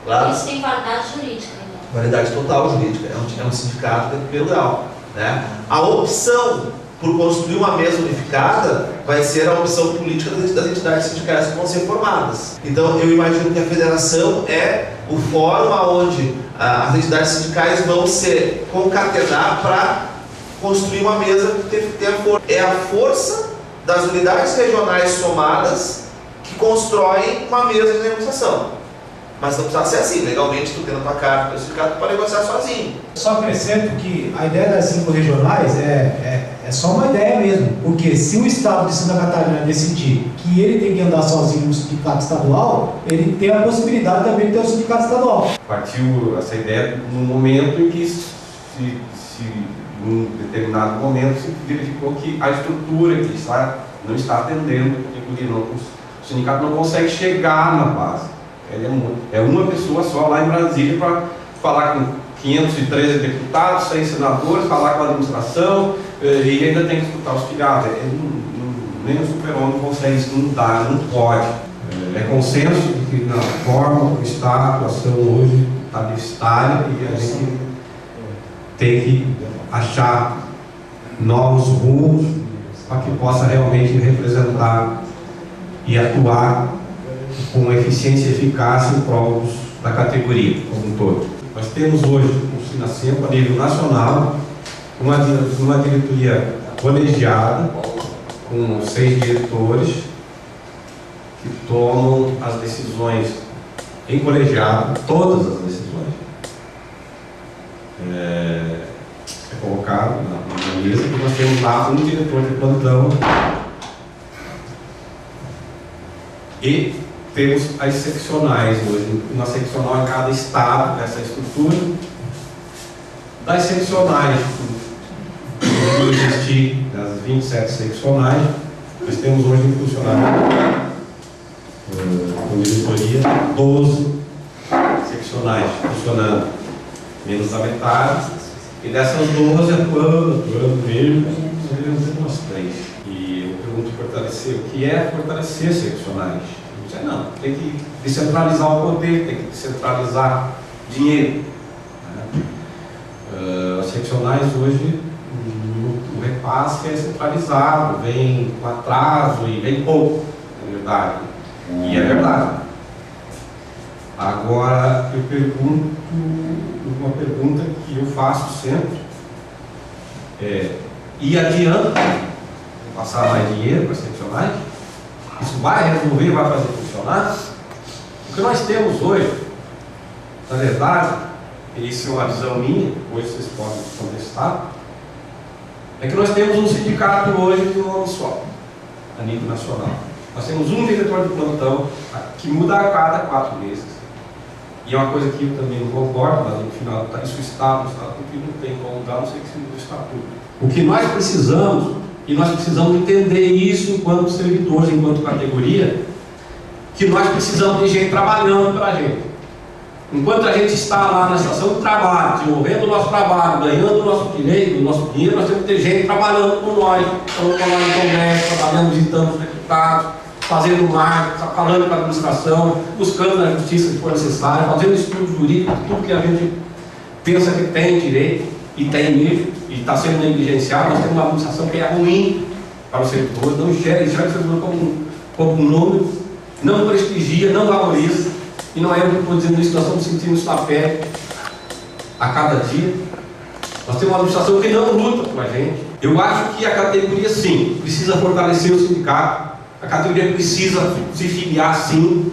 Claro? Isso tem validade jurídica. Né? Validade total jurídica. É um sindicato de primeiro grau, né? A opção por construir uma mesa unificada vai ser a opção política das entidades sindicais que vão ser formadas. Então, eu imagino que a federação é o fórum onde as entidades sindicais vão se concatenar para construir uma mesa que tem a força. É a força das unidades regionais somadas que constroem uma mesa de negociação. Mas não precisa ser assim, legalmente tu tem na tua carta o sindicato para negociar sozinho. Só acrescento que a ideia das 5 regionais é só uma ideia mesmo, porque se o Estado de Santa Catarina decidir que ele tem que andar sozinho no sindicato estadual, ele tem a possibilidade também de ter um sindicato estadual. Partiu essa ideia no momento em que em determinado momento se verificou que a estrutura que não está atendendo, o sindicato não consegue chegar na base. É uma pessoa só lá em Brasília para falar com 513 deputados, 100 senadores, falar com a administração e ainda tem que escutar os filiados. Nem o super-homem consegue isso, não dá, não pode. É consenso de que na forma como está a atuação hoje está deficitária e a gente tem que achar novos rumos para que possa realmente representar e atuar com eficiência e eficácia em prol da categoria como um todo. Nós temos hoje o Sinacemp a nível nacional, uma diretoria colegiada, com 6 diretores, que tomam as decisões em colegiado, todas as decisões. É colocado na mesa que nós temos lá um diretor de plantão e temos as seccionais hoje, uma seccional em cada estado, essa estrutura. Das seccionais, por existir das 27 seccionais, nós temos hoje em funcionamento, com diretoria, 12 seccionais funcionando, menos da metade, e dessas 12 atuando mesmo, umas 3. E eu pergunto fortalecer, o que é fortalecer seccionais? Não, tem que descentralizar o poder, tem que descentralizar dinheiro. As seccionais hoje, o repasse é centralizado, vem com atraso e vem pouco, na verdade. E é verdade. Agora, eu pergunto, uma pergunta que eu faço sempre, e adianta passar mais dinheiro para as seccionais? Isso vai resolver, vai fazer funcionar? O que nós temos hoje, na verdade, e isso é uma visão minha, hoje vocês podem contestar, é que nós temos um sindicato hoje de um nome só, a nível nacional. Nós temos um diretor de plantão que muda a cada 4 meses. E é uma coisa que eu também não concordo, mas no final isso está no estatuto e não tem como mudar, não sei que se muda o estatuto. O que nós precisamos, e nós precisamos entender isso enquanto servidores, enquanto categoria, que nós precisamos de gente trabalhando para a gente. Enquanto a gente está lá na estação de trabalho, desenvolvendo o nosso trabalho, ganhando o nosso direito, o nosso dinheiro, nós temos que ter gente trabalhando com nós, falando lá no Congresso, trabalhando, visitando os deputados, fazendo marketing, falando com a administração, buscando na justiça se for necessário, fazendo estudo jurídico, tudo que a gente pensa que tem direito, e tem mesmo, e está sendo negligenciado. Nós temos uma administração que é ruim para os servidores, não enxerga o servidor como um número, não prestigia, não valoriza, e não é o que eu estou dizendo isso, nós estamos sentindo isso na pele a cada dia. Nós temos uma administração que não luta com a gente. Eu acho que a categoria, sim, precisa fortalecer o sindicato, a categoria precisa se filiar, sim.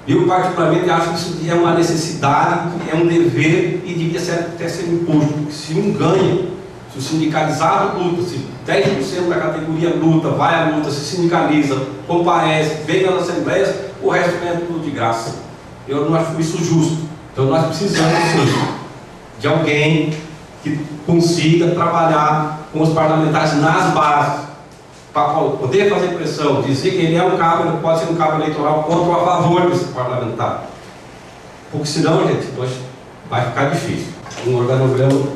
Eu, particularmente, acho que isso é uma necessidade, é um dever e devia até ser imposto, porque se um ganha, se o sindicalizado luta, se 10% da categoria luta, vai à luta, se sindicaliza, comparece, vem nas assembleias, o resto é tudo de graça. Eu não acho isso justo. Então nós precisamos, sim, de alguém que consiga trabalhar com os parlamentares nas bases, para poder fazer pressão, dizer que ele é um cabo, ele pode ser um cabo eleitoral contra ou a favor desse parlamentar. Porque senão, gente, vai ficar difícil. Um organograma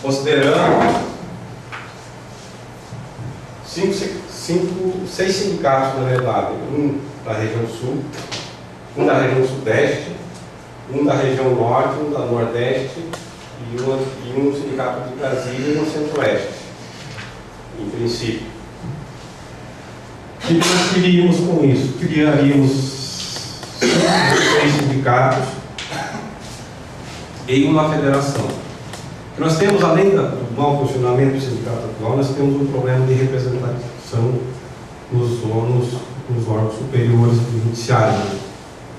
considerando 6 sindicatos, na verdade, um da região sul, um da região sudeste, um da região norte, um da nordeste e um sindicato de Brasília e um centro-oeste, em princípio. O que nós queríamos com isso? Criaríamos 6 sindicatos e uma federação. Nós temos, além do mau funcionamento do sindicato atual, nós temos um problema de representação nos órgãos superiores do judiciário.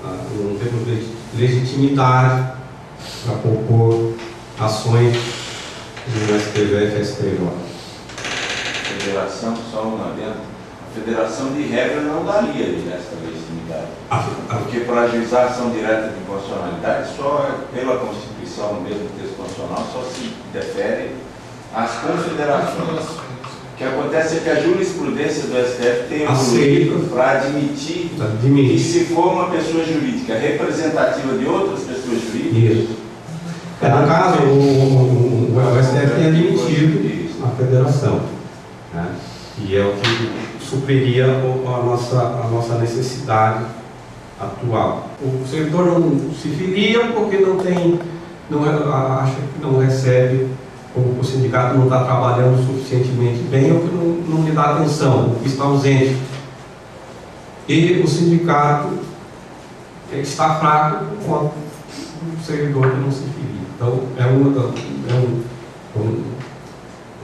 Não temos legitimidade para propor ações no STF e STJ. Federação, só uma dentro. A federação, de regra, não daria essa legitimidade. Porque para ajuizar a ação direta de inconstitucionalidade, só pela Constituição, mesmo texto constitucional, só se defere às confederações. O que acontece é que a jurisprudência do STF tem evoluído para admitir que, se for uma pessoa jurídica representativa de outras pessoas jurídicas... Isso. No caso, o STF tem admitido a federação, né? E é o que supriria a nossa necessidade atual. O servidor não se filia porque acha que não recebe, ou o sindicato não está trabalhando suficientemente bem, ou que não lhe dá atenção, que está ausente. E o sindicato está fraco quanto o servidor que não se filia. Então,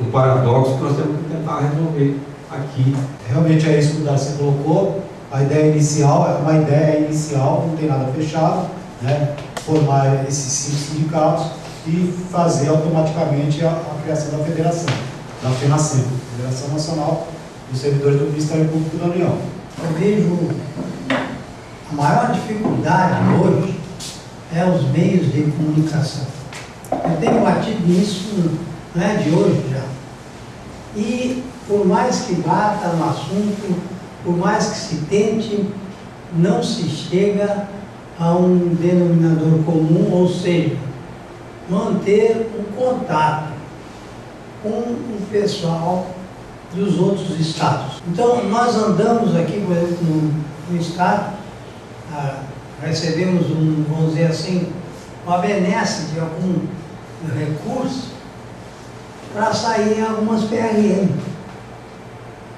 um paradoxo que nós temos que tentar resolver aqui. Realmente é isso que o Darcy colocou. A ideia inicial é uma ideia inicial, não tem nada fechado, né? Formar esses 5 sindicatos e fazer automaticamente a criação da federação, da FENASSEM, Federação Nacional dos Servidores do Ministério Público da União. Eu vejo a maior dificuldade hoje é os meios de comunicação. Eu tenho batido nisso, não é de hoje já. E por mais que bata no assunto, por mais que se tente, não se chega a um denominador comum, ou seja, manter um contato com o pessoal dos outros estados. Então, nós andamos aqui, por exemplo, no estado, recebemos vamos dizer assim, uma benesse de algum recurso para sair em algumas PRM.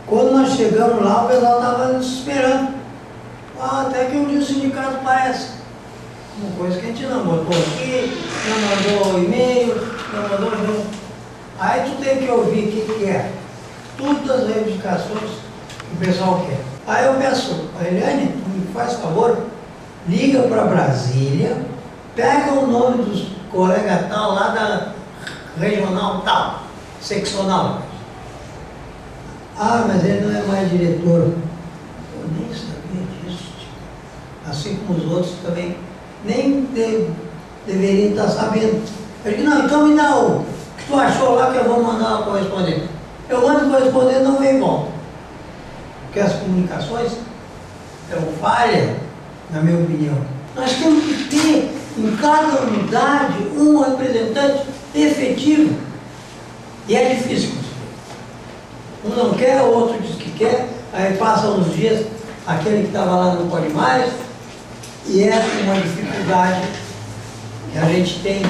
Quando nós chegamos lá, o pessoal estava nos esperando. Até que um dia o sindicato aparece. Uma coisa que a gente não botou aqui, não mandou e-mail, não mandou e-mail. Aí tu tem que ouvir o que é. Todas as reivindicações que o pessoal quer. Aí eu peço, Eliane, tu me faz favor, liga para Brasília, pega o nome dos colegas tal lá da regional tal, seccional. Ah, mas ele não é mais diretor. Eu nem sabia disso. Assim como os outros também nem deveriam estar sabendo. Eu digo, não, então me dá o que tu achou lá que eu vou mandar uma correspondente. Eu mando correspondente, não vem igual. Porque as comunicações falham, na minha opinião. Nós temos que ter em cada unidade um representante efetivo. E é difícil. Um não quer, o outro diz que quer, aí passam uns dias, aquele que estava lá não pode mais, e é uma dificuldade que a gente tem,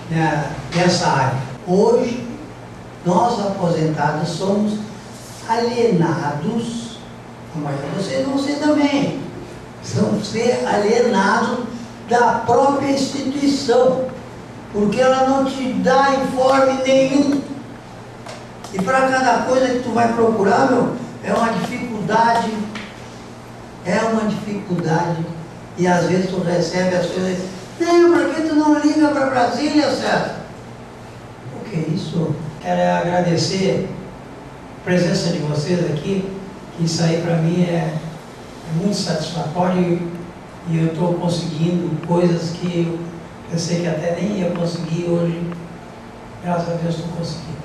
né, nessa área. Hoje, nós aposentados somos alienados, amanhã vocês vão ser também, vão ser alienados da própria instituição, porque ela não te dá informe nenhum. E para cada coisa que tu vai procurar, meu, é uma dificuldade, e às vezes tu recebe as coisas, não, por que tu não liga para Brasília, César? Porque isso, quero agradecer a presença de vocês aqui, que isso aí para mim é muito satisfatório, e eu estou conseguindo coisas que eu pensei que até nem ia conseguir hoje, graças a Deus estou conseguindo.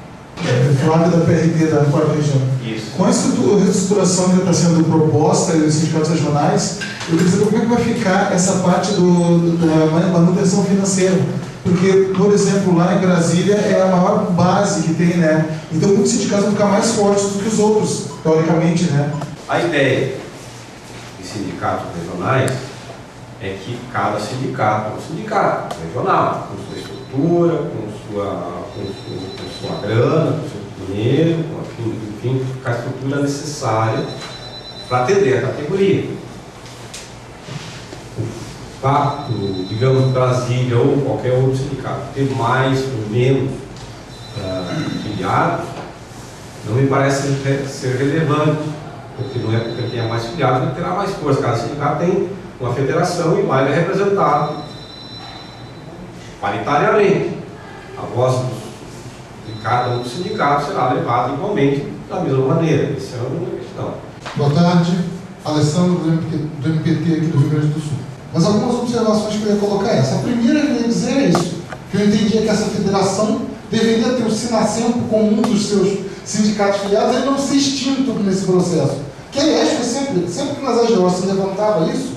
Flávio da PRT, da Quarta Região. Isso. Com a reestruturação que está sendo proposta dos sindicatos regionais, eu queria saber como é que vai ficar essa parte da manutenção financeira. Porque, por exemplo, lá em Brasília é a maior base que tem, né? Então muitos sindicatos vão ficar mais fortes do que os outros, teoricamente, né? A ideia de sindicatos regionais é que cada sindicato é um sindicato regional, com sua estrutura, com sua grana, com seu dinheiro, enfim, com a estrutura necessária para atender a categoria. O fato, digamos, Brasília ou qualquer outro sindicato ter mais ou menos filiados, não me parece ser relevante, porque não é porque tenha mais filiados que terá mais força. Cada sindicato tem uma federação e lá ele é representado paritariamente. A voz de cada um dos sindicatos será levada igualmente da mesma maneira. Essa é uma questão. Boa tarde, Alessandro do MPT aqui do Rio Grande do Sul. Mas algumas observações que eu ia colocar é essa. A primeira que eu ia dizer é isso, que eu entendia que essa federação deveria ter o Sinacempo como um dos seus sindicatos filiados e não ser extinto nesse processo. Que, aliás, foi sempre que nas AGOs se levantava isso,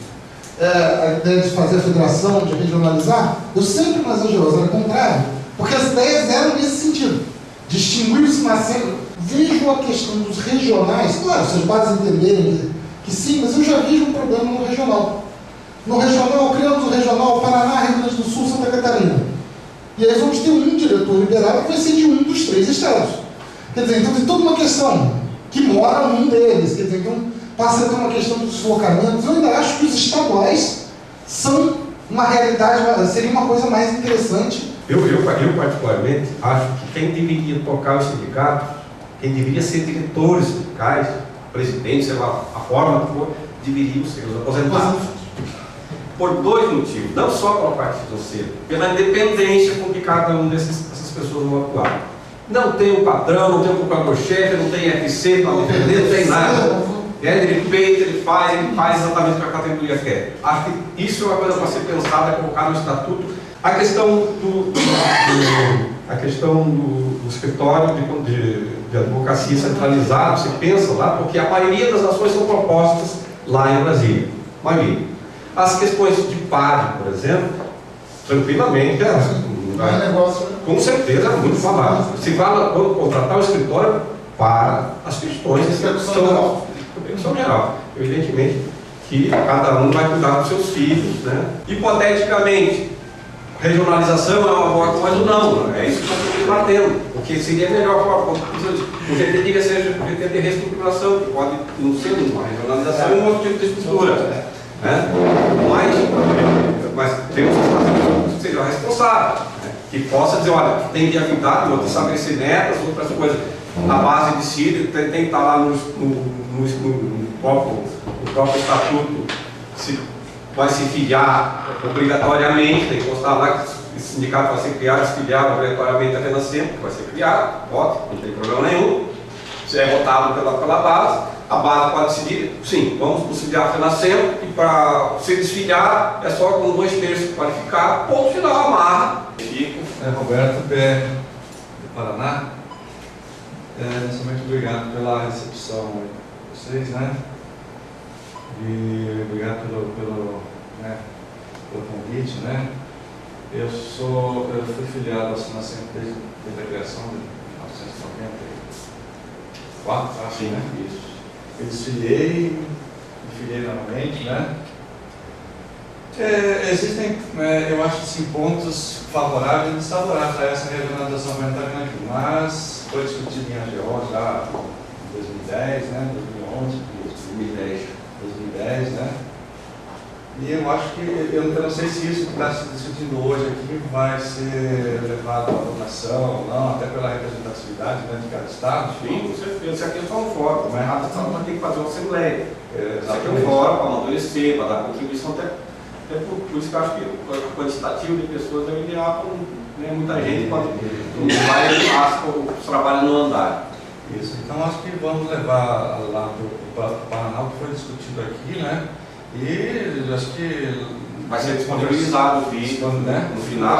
a ideia de fazer a federação, de regionalizar, eu sempre nas AGOs era contrário, porque as ideias eram nesse sentido, distinguir o Sinacempo. Vejo a questão dos regionais, claro, se as bases entenderem que sim, mas eu já vejo um problema no regional. No regional, criamos o regional Paraná, Rio Grande do Sul, Santa Catarina. E aí vamos ter um diretor liberal que vai ser de um dos 3 estados. Quer dizer, então tem toda uma questão que mora num deles. Quer dizer, então passa a ter uma questão dos deslocamentos. Eu ainda acho que os estaduais são uma realidade, seria uma coisa mais interessante. Eu particularmente acho que quem deveria tocar os sindicatos, quem deveria ser diretores sindicais, presidente, sei lá, a forma que for, deveriam ser os aposentados. Por 2 motivos, não só pela parte financeira, pela independência com que cada um dessas pessoas vão atuar. Não tem um patrão, não tem um procurador-chefe, não tem FC para defender, não tem nada. Ele peita, ele faz exatamente o que a categoria quer. Acho que isso é uma coisa para ser pensada, colocada no estatuto. A questão do escritório de advocacia centralizado, você pensa lá, porque a maioria das ações são propostas lá em Brasília. Maioria. As questões de PAD, por exemplo, tranquilamente, com certeza é muito falado. Se fala quando contratar o escritório para as questões de execução geral. Evidentemente que cada um vai cuidar dos seus filhos, né? Hipoteticamente, regionalização é uma boa coisa ou não? É isso que nós estamos debatendo. Porque seria melhor forma. O GT deveria ser o GT de reestruturação, que pode não ser uma regionalização e um outro tipo de estrutura. Né? Mas temos que fazer que seja responsável, né? Que possa dizer, olha, tem viabilidade, vou estabelecer metas, outras coisas. A base de si tem que estar lá no próprio estatuto, se vai se filiar obrigatoriamente, tem que constar lá que esse sindicato vai ser criado, se filiar obrigatoriamente apenas sempre, vai ser criado, voto, não tem problema nenhum, se é votado pela base. a base pode decidir, sim, vamos conciliar a FENASEM, e para se desfiliar é só com 2/3 qualificado, ponto final, amarra. Roberto Pé, do Paraná. Inicialmente, obrigado pela recepção de vocês, né? E obrigado pelo convite, né? Eu fui filiado ao FENASEM desde a criação de 1994, acho, né? Isso. Eu desfiliei, me filiei novamente, né? Existem, eu acho, assim, pontos favoráveis e desfavoráveis a essa regionalização que a gente está vendo aqui, mas foi discutido em AGO já em 2010, né? 2011, 2010, né? E eu acho que, eu não sei se isso que está se discutindo hoje aqui vai ser levado à votação ou não, até pela representatividade, né, de cada estado. Sim, com certeza. Isso aqui é só um fórum, não é nada, só vai ter que fazer uma assembleia. Isso aqui é um fórum para amadurecer, para dar contribuição, até por isso que eu acho que o quantitativo de pessoas é o ideal, né, muita gente pode não vai fácil os trabalhos não andar. Isso, então acho que vamos levar lá para o Paraná o que foi discutido aqui, né? E acho que vai ser disponibilizado o vídeo, né? No final,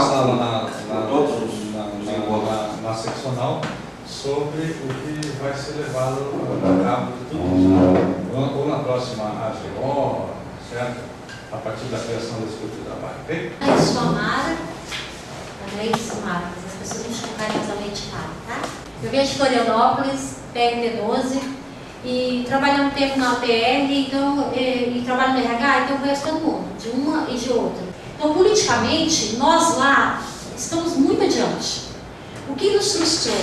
na seccional, sobre o que vai ser levado a cabo de tudo isso, né? Ou na próxima AGO, certo? A partir da criação desse grupo de trabalho, ok? Eu sou a Mara, a Leite Mara, mas as pessoas me chamam carinhosamente Mara, tá? Eu venho de Florianópolis, PRD12, e trabalhei um tempo na APR, então, e trabalho no RH, então eu conheço todo mundo, de uma e de outra. Então, politicamente, nós lá estamos muito adiante. O que nos frustrou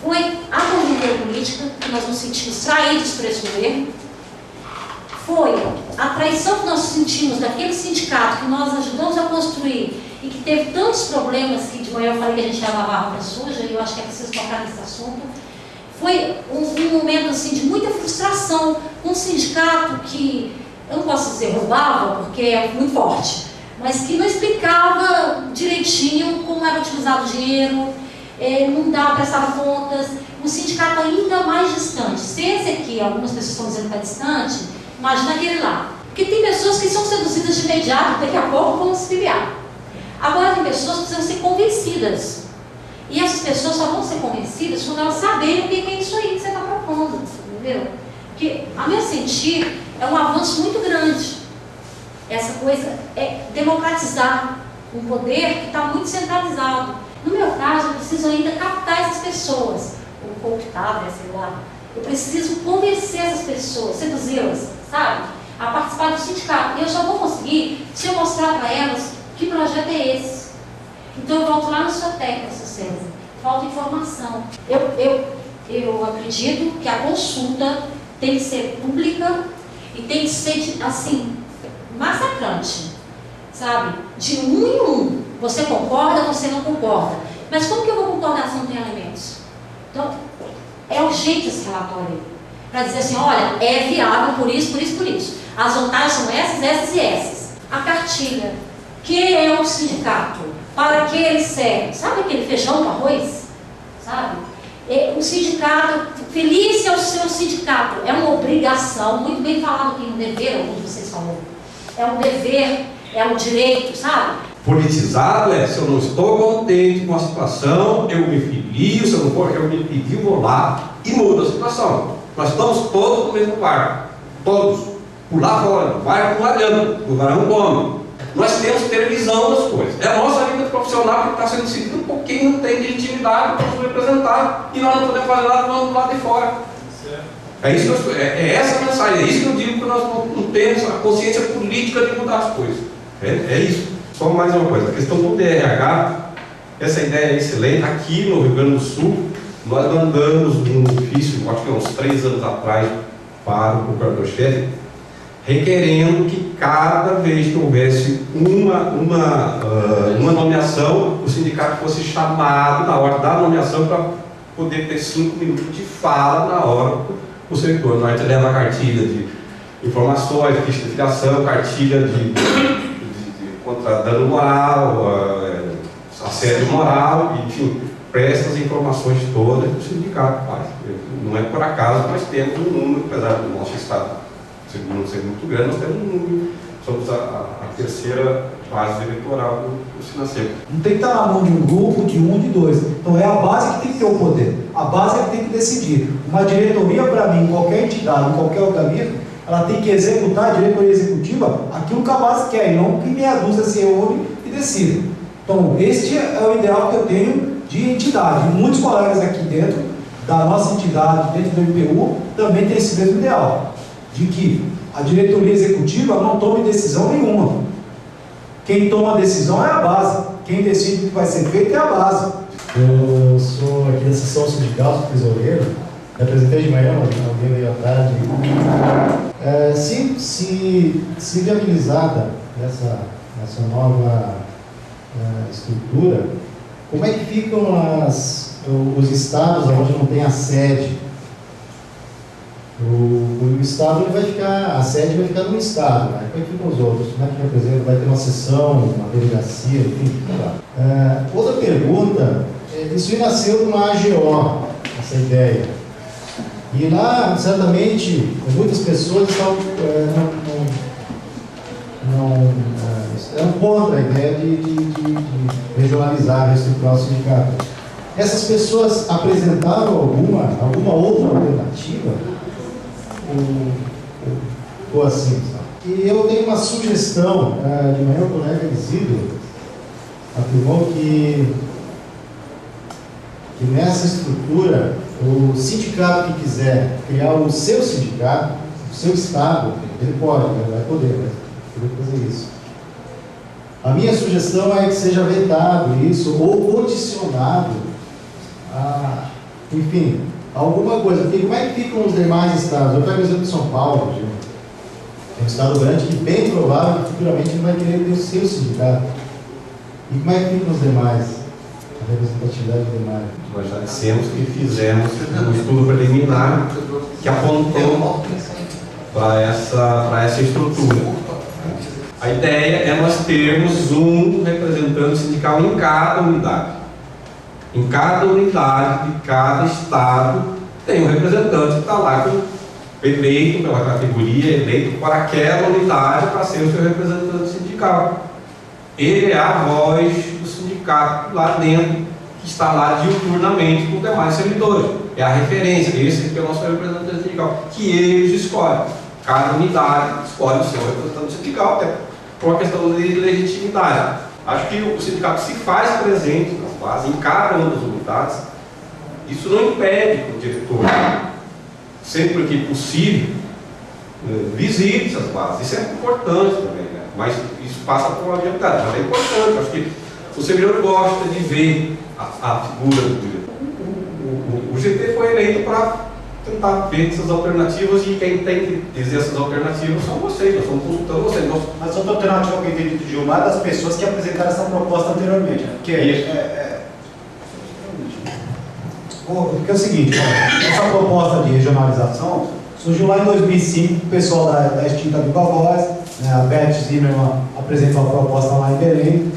foi a conjuntura política, que nós nos sentimos traídos por esse governo, foi a traição que nós sentimos daquele sindicato que nós ajudamos a construir e que teve tantos problemas, que de manhã eu falei que a gente ia lavar a roupa suja, e eu acho que é preciso tocar nesse assunto. Foi um momento assim, de muita frustração com um sindicato que, eu não posso dizer roubava, porque é muito forte, mas que não explicava direitinho como era utilizado o dinheiro, não prestava contas, um sindicato ainda mais distante. Se esse aqui, algumas pessoas estão dizendo que está distante, imagina aquele lá. Porque tem pessoas que são seduzidas de imediato, daqui a pouco vão se filiar. Agora tem pessoas que precisam ser convencidas. E essas pessoas só vão ser convencidas quando elas saberem o que é isso aí que você está propondo, entendeu? Porque, a meu sentir, é um avanço muito grande. Essa coisa é democratizar um poder que está muito centralizado. No meu caso, eu preciso ainda captar essas pessoas, ou cooptar, né, sei lá. Eu preciso convencer essas pessoas, seduzi-las, sabe? A participar do sindicato. E eu só vou conseguir se eu mostrar para elas que projeto é esse. Então eu volto lá na sua técnica, César. Falta informação. Eu acredito que a consulta tem que ser pública e tem que ser, assim, massacrante, sabe? De um em um. Você concorda, você não concorda. Mas como que eu vou concordar se não tem elementos? Então, é urgente esse relatório para dizer assim, olha, é viável por isso, por isso, por isso. As vantagens são essas, essas e essas. A cartilha, que é o sindicato, para que ele serve? Sabe aquele feijão com arroz? Sabe? O sindicato, feliz é o seu sindicato, é uma obrigação, muito bem falado aqui no dever, alguns de vocês falaram. É um dever, é um direito, sabe? Politizado é, se eu não estou contente com a situação, eu me filio, se eu não for, eu me pedi, vou lá e mudo a situação. Nós estamos todos no mesmo barco, todos, por lá fora, o barco não adianta, o varão come. Nós temos que ter visão das coisas. É a nossa vida profissional que está sendo seguida por quem não tem legitimidade para nos representar e nós não podemos fazer nada do lado de fora. É essa a mensagem, é isso que eu digo, que nós não temos a consciência política de mudar as coisas. É isso. Só mais uma coisa, a questão do DRH, essa ideia é excelente. Aqui no Rio Grande do Sul, nós mandamos um ofício, acho que uns 3 anos atrás, para o procurador-chefe, requerendo que cada vez que houvesse uma nomeação, o sindicato fosse chamado na hora da nomeação para poder ter 5 minutos de fala na hora o servidor. Nós leva a cartilha de informações, ficha de filiação, cartilha de contra dano moral, assédio moral, enfim, presta as informações todas que o sindicato faz. Não é por acaso, nós temos um número, apesar do nosso estado não ser muito grande, nós temos um número, somos a terceira base eleitoral do Sinaseco. Não tem que estar na mão de um grupo, de um, de dois. Então é a base que tem que ter o poder. A base é que tem que decidir. Uma diretoria, para mim, em qualquer entidade, em qualquer organismo, ela tem que executar, a diretoria executiva, aquilo que a base quer, e não que meia dúzia se reúne e decida. Então, este é o ideal que eu tenho de entidade. E muitos colegas aqui dentro da nossa entidade, dentro do MPU, também tem esse mesmo ideal, de que a diretoria executiva não tome decisão nenhuma. Quem toma a decisão é a base. Quem decide o que vai ser feito é a base. Eu sou aqui da seção sindical, sou tesoureiro, representei de manhã, alguém veio à tarde. Se viabilizada essa nova estrutura, como é que ficam os estados onde não tem a sede? O estado ele vai ficar, a sede vai ficar no estado, né? Como é que ficam os outros? Como é que representa? Vai ter uma sessão, uma delegacia, enfim, sei lá. Outra pergunta, isso nasceu de uma AGO, essa ideia. E lá, certamente, muitas pessoas estão, eram contra a ideia de regionalizar, reestruturar o sindicato. Essas pessoas apresentaram alguma outra alternativa? Ou assim, sabe? E eu tenho uma sugestão. De manhã o colega Isidro afirmou que nessa estrutura, o sindicato que quiser criar o seu sindicato, o seu estado, ele pode, ele vai poder fazer isso. A minha sugestão é que seja vetado isso ou condicionado a, enfim, alguma coisa. Porque como é que ficam os demais estados? Eu pego o exemplo de São Paulo, é um estado grande que bem provável que futuramente ele vai querer ter o seu sindicato. E como é que ficam os demais? A representatividade demais. Nós já dissemos que fizemos um estudo preliminar que apontou para essa estrutura. A ideia é nós termos um representante sindical em cada unidade. Em cada unidade de cada estado tem um representante que está lá eleito pela categoria, eleito para aquela unidade para ser o seu representante sindical. Ele é a voz do sindicato lá dentro, que está lá diuturnamente com os demais servidores. É a referência, esse que é o nosso representante sindical, que eles escolhem. Cada unidade escolhe o seu representante sindical, até por uma questão de legitimidade. Acho que o sindicato se faz presente nas bases, em cada uma das unidades. Isso não impede que o diretor, sempre que possível, visite essas bases. Isso é importante também, né? Mas isso passa por uma viabilidade. Mas é importante. Acho que o servidor gosta de ver a figura do diretor. O GT foi eleito para tentar ver essas alternativas, e quem tem que dizer essas alternativas são vocês, nós estamos consultando vocês. Mas outra alternativa que eu entendi do Gilmar é das pessoas que apresentaram essa proposta anteriormente. Né? Porque é o seguinte, essa proposta de regionalização surgiu lá em 2005, o pessoal da extinta Viva Voz, né, a Beth Zimmermann apresentou a proposta lá em Belém,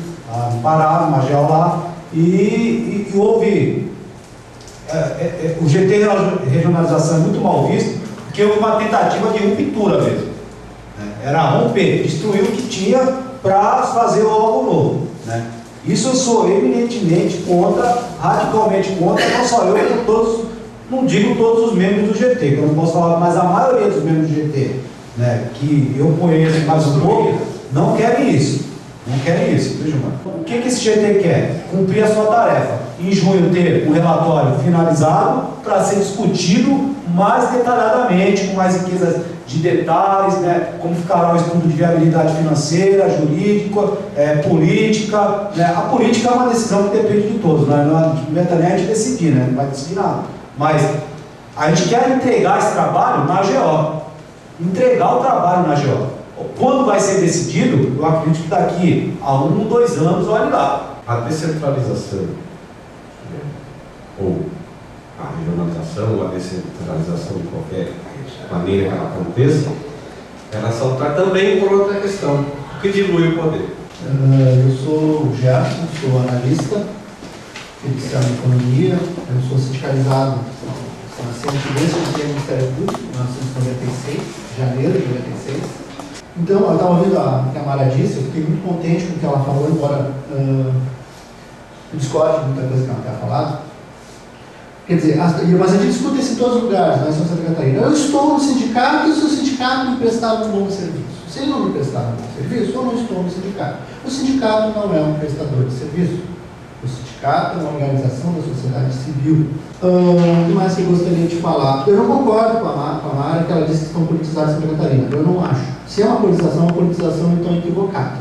no Pará, no Magel lá, e houve... o GT regionalização é muito mal visto, porque houve uma tentativa de ruptura mesmo. Era romper, destruir o que tinha para fazer algo novo. Né? Isso eu sou eminentemente contra, radicalmente contra, não só eu, como todos, não digo todos os membros do GT, que eu não posso falar, mas a maioria dos membros do GT, né, que eu conheço mais um pouco, não querem isso. Não querem isso, viu, Gilmar? O que esse GT quer? Cumprir a sua tarefa. Em junho ter um relatório finalizado para ser discutido mais detalhadamente, com mais riqueza de detalhes, né? Como ficará o estudo de viabilidade financeira, jurídica, política. Né? A política é uma decisão que depende de todos, né? Não adianta nem a gente decidir, né? Não vai decidir nada. Mas a gente quer entregar esse trabalho na AGO. Entregar o trabalho na AGO. Quando vai ser decidido, eu acredito que daqui a 1, 2 anos, olhe lá. A descentralização, ou a regionalização, ou a descentralização de qualquer maneira que ela aconteça, ela saltar também por outra questão, que dilui o poder. Eu sou o Gerson, sou analista, pericial em economia, eu sou sindicalizado desde que entrei no Ministério Público, em 1996, janeiro de 96. Então, eu estava ouvindo o que a Mara disse, eu fiquei muito contente com o que ela falou, embora eu discorde de muita coisa que ela tenha falado. Quer dizer, mas a gente escuta isso em todos os lugares, não é só em Santa Catarina. Eu estou no sindicato e se o sindicato me prestar um bom serviço. Se ele não me prestar um bom serviço, eu não estou no sindicato. O sindicato não é um prestador de serviço. O sindicato é uma organização da sociedade civil. O que mais que eu gostaria de falar? Eu não concordo com a Mara que ela disse que estão politizadas em Santa Catarina. Eu não acho. Se é uma politização então equivocada.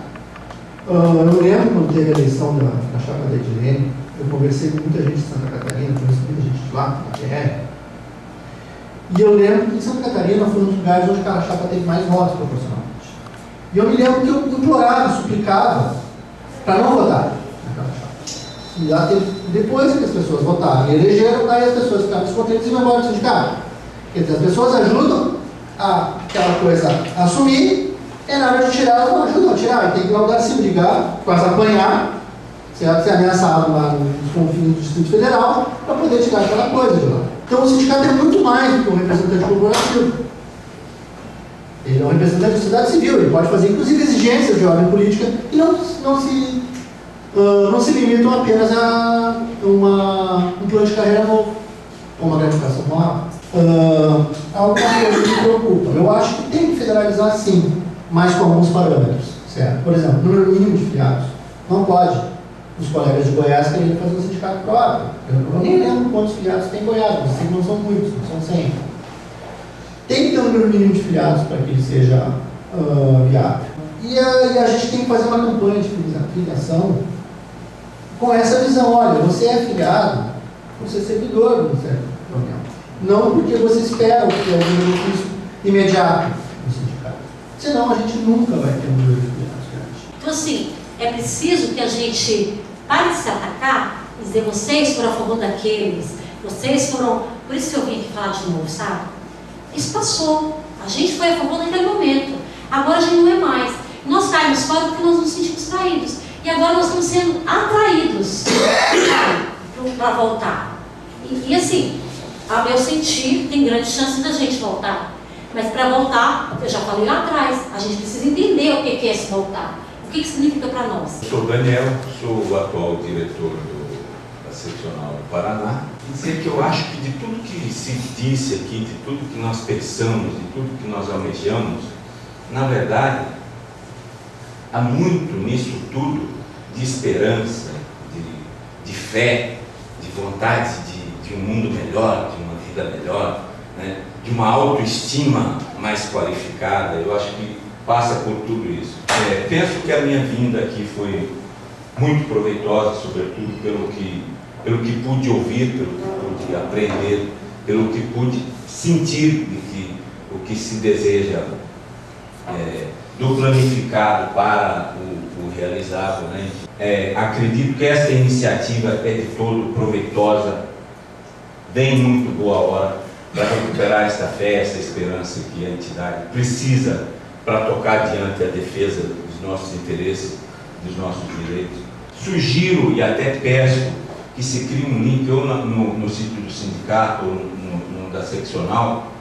Eu lembro quando teve a eleição da chapa da Edilene, eu conversei com muita gente de Santa Catarina, conheci muita gente de lá, na PR. E eu lembro que em Santa Catarina foi um dos lugares onde aquela chapa teve mais votos proporcionalmente. E eu me lembro que eu implorava, suplicava, para não votar naquela chapa. E lá depois que as pessoas votaram e elegeram, aí as pessoas ficaram descontentes e vão embora do sindicato. Quer dizer, as pessoas ajudam aquela coisa a assumir, e na hora de tirar, elas não ajudam a tirar. E tem que ir lá lugar de se brigar, quase apanhar, certo? Ser ameaçado lá nos confins do Distrito Federal, para poder tirar aquela coisa de lá. Então o sindicato é muito mais do que um representante corporativo. Ele é um representante da sociedade civil, ele pode fazer inclusive exigências de ordem política e não se limitam apenas a um plano de carreira novo, ou uma gratificação moral. Algumas coisas me preocupam. Eu acho que tem que federalizar sim, mas com alguns parâmetros, certo? Por exemplo, número mínimo de filiados. Não pode os colegas de Goiás querem fazer um sindicato próprio. Eu nem lembro quantos filiados tem em Goiás, mas sei que não são muitos, não são 100. Tem que ter um número mínimo de filiados para que ele seja viável. E a gente tem que fazer uma campanha de filiação com essa visão. Olha, você é filiado, você é servidor do Ministério da União. Não porque você espera que tenha um benefício imediato no sindicato. Senão a gente nunca vai ter um número de filiados grande. Então, assim, é preciso que a gente pare de se atacar e dizer, vocês foram a favor daqueles, vocês foram... Por isso que eu vim aqui falar de novo, sabe? Isso passou. A gente foi a favor naquele momento. Agora a gente não é mais. Nós saímos fora porque nós nos sentimos traídos. E agora nós estamos sendo atraídos para voltar. E assim, a meu sentir, tem grande chance da gente voltar. Mas para voltar, eu já falei lá atrás, a gente precisa entender o que é esse voltar. O que significa para nós? Eu sou Daniel, sou o atual diretor da seccional do Paraná. E dizer que eu acho que de tudo que se disse aqui, de tudo que nós pensamos, de tudo que nós almejamos, na verdade, há muito nisso tudo de esperança, de fé, de vontade de um mundo melhor, de uma vida melhor, né? De uma autoestima mais qualificada. Eu acho que passa por tudo isso. Penso que a minha vinda aqui foi muito proveitosa, sobretudo pelo que pude ouvir, pelo que pude aprender, pelo que pude sentir de que o que se deseja do planificado para o realizável, né? Acredito que essa iniciativa é de todo proveitosa, vem muito boa hora para recuperar esta fé, essa esperança que a entidade precisa para tocar adiante a defesa dos nossos interesses, dos nossos direitos. Sugiro e até peço que se crie um link ou no sítio do sindicato ou no da seccional,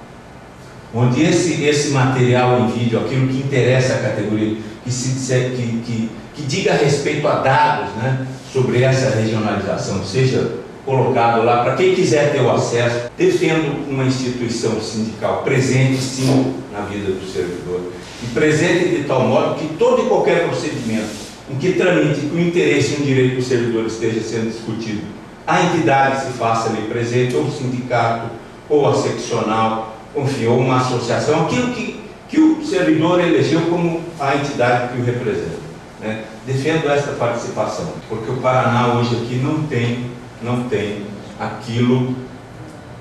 onde esse material em vídeo, aquilo que interessa a categoria, que diga a respeito a dados, né, sobre essa regionalização, seja colocado lá para quem quiser ter o acesso, tendo uma instituição sindical presente sim na vida do servidor, e presente de tal modo que todo e qualquer procedimento em que tramite que o interesse e o direito do servidor esteja sendo discutido, a entidade se faça ali presente, ou o sindicato, ou a seccional, enfim, ou uma associação, aquilo que o servidor elegeu como a entidade que o representa, né? Defendo esta participação, porque o Paraná hoje aqui não tem aquilo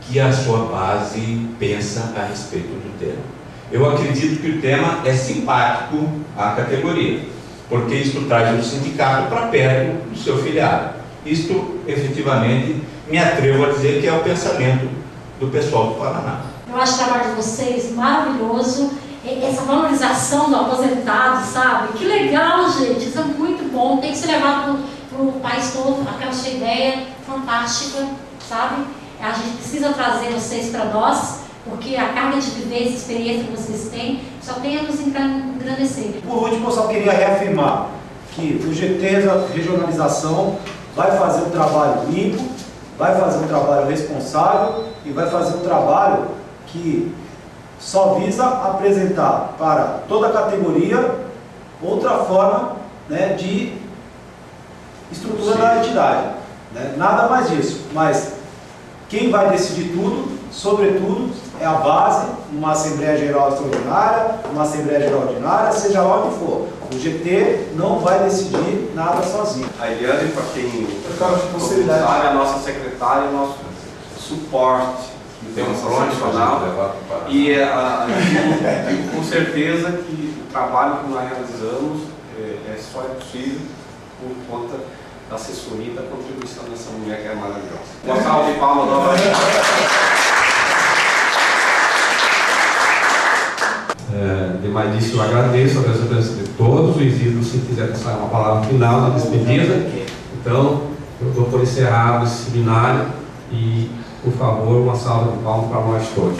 que a sua base pensa a respeito do tema. Eu acredito que o tema é simpático à categoria, porque isto traz o sindicato para perto do seu filiado. Isto, efetivamente, me atrevo a dizer que é o pensamento do pessoal do Paraná. Eu acho o trabalho de vocês maravilhoso, essa valorização do aposentado, sabe? Que legal, gente, isso é muito bom, tem que ser levado para o país todo, aquela sua ideia fantástica, sabe? A gente precisa trazer vocês para nós, porque a carga de vivência, experiência que vocês têm, só tem a nos engrandecer. Por último, eu só queria reafirmar que o GT Regionalização vai fazer um trabalho limpo, vai fazer um trabalho responsável e vai fazer um trabalho que só visa apresentar para toda a categoria outra forma, né, de estrutura da entidade. Né? Nada mais disso, mas quem vai decidir tudo, sobretudo, é a base, uma Assembleia Geral Extraordinária, uma Assembleia Geral Ordinária, seja lá onde for. O GT não vai decidir nada sozinho. A Eliane, para quem não sabe, a nossa secretária, o nosso suporte profissional. E digo com certeza que o trabalho que nós realizamos só é possível por conta da assessoria e da contribuição dessa mulher que é maravilhosa. Uma salva de palmas novamente. Demais disso, eu agradeço a presença de todos. O Isidro, se quiser passar uma palavra final na despedida. Então, eu dou por encerrado esse seminário e, por favor, uma salva de palmas para nós todos.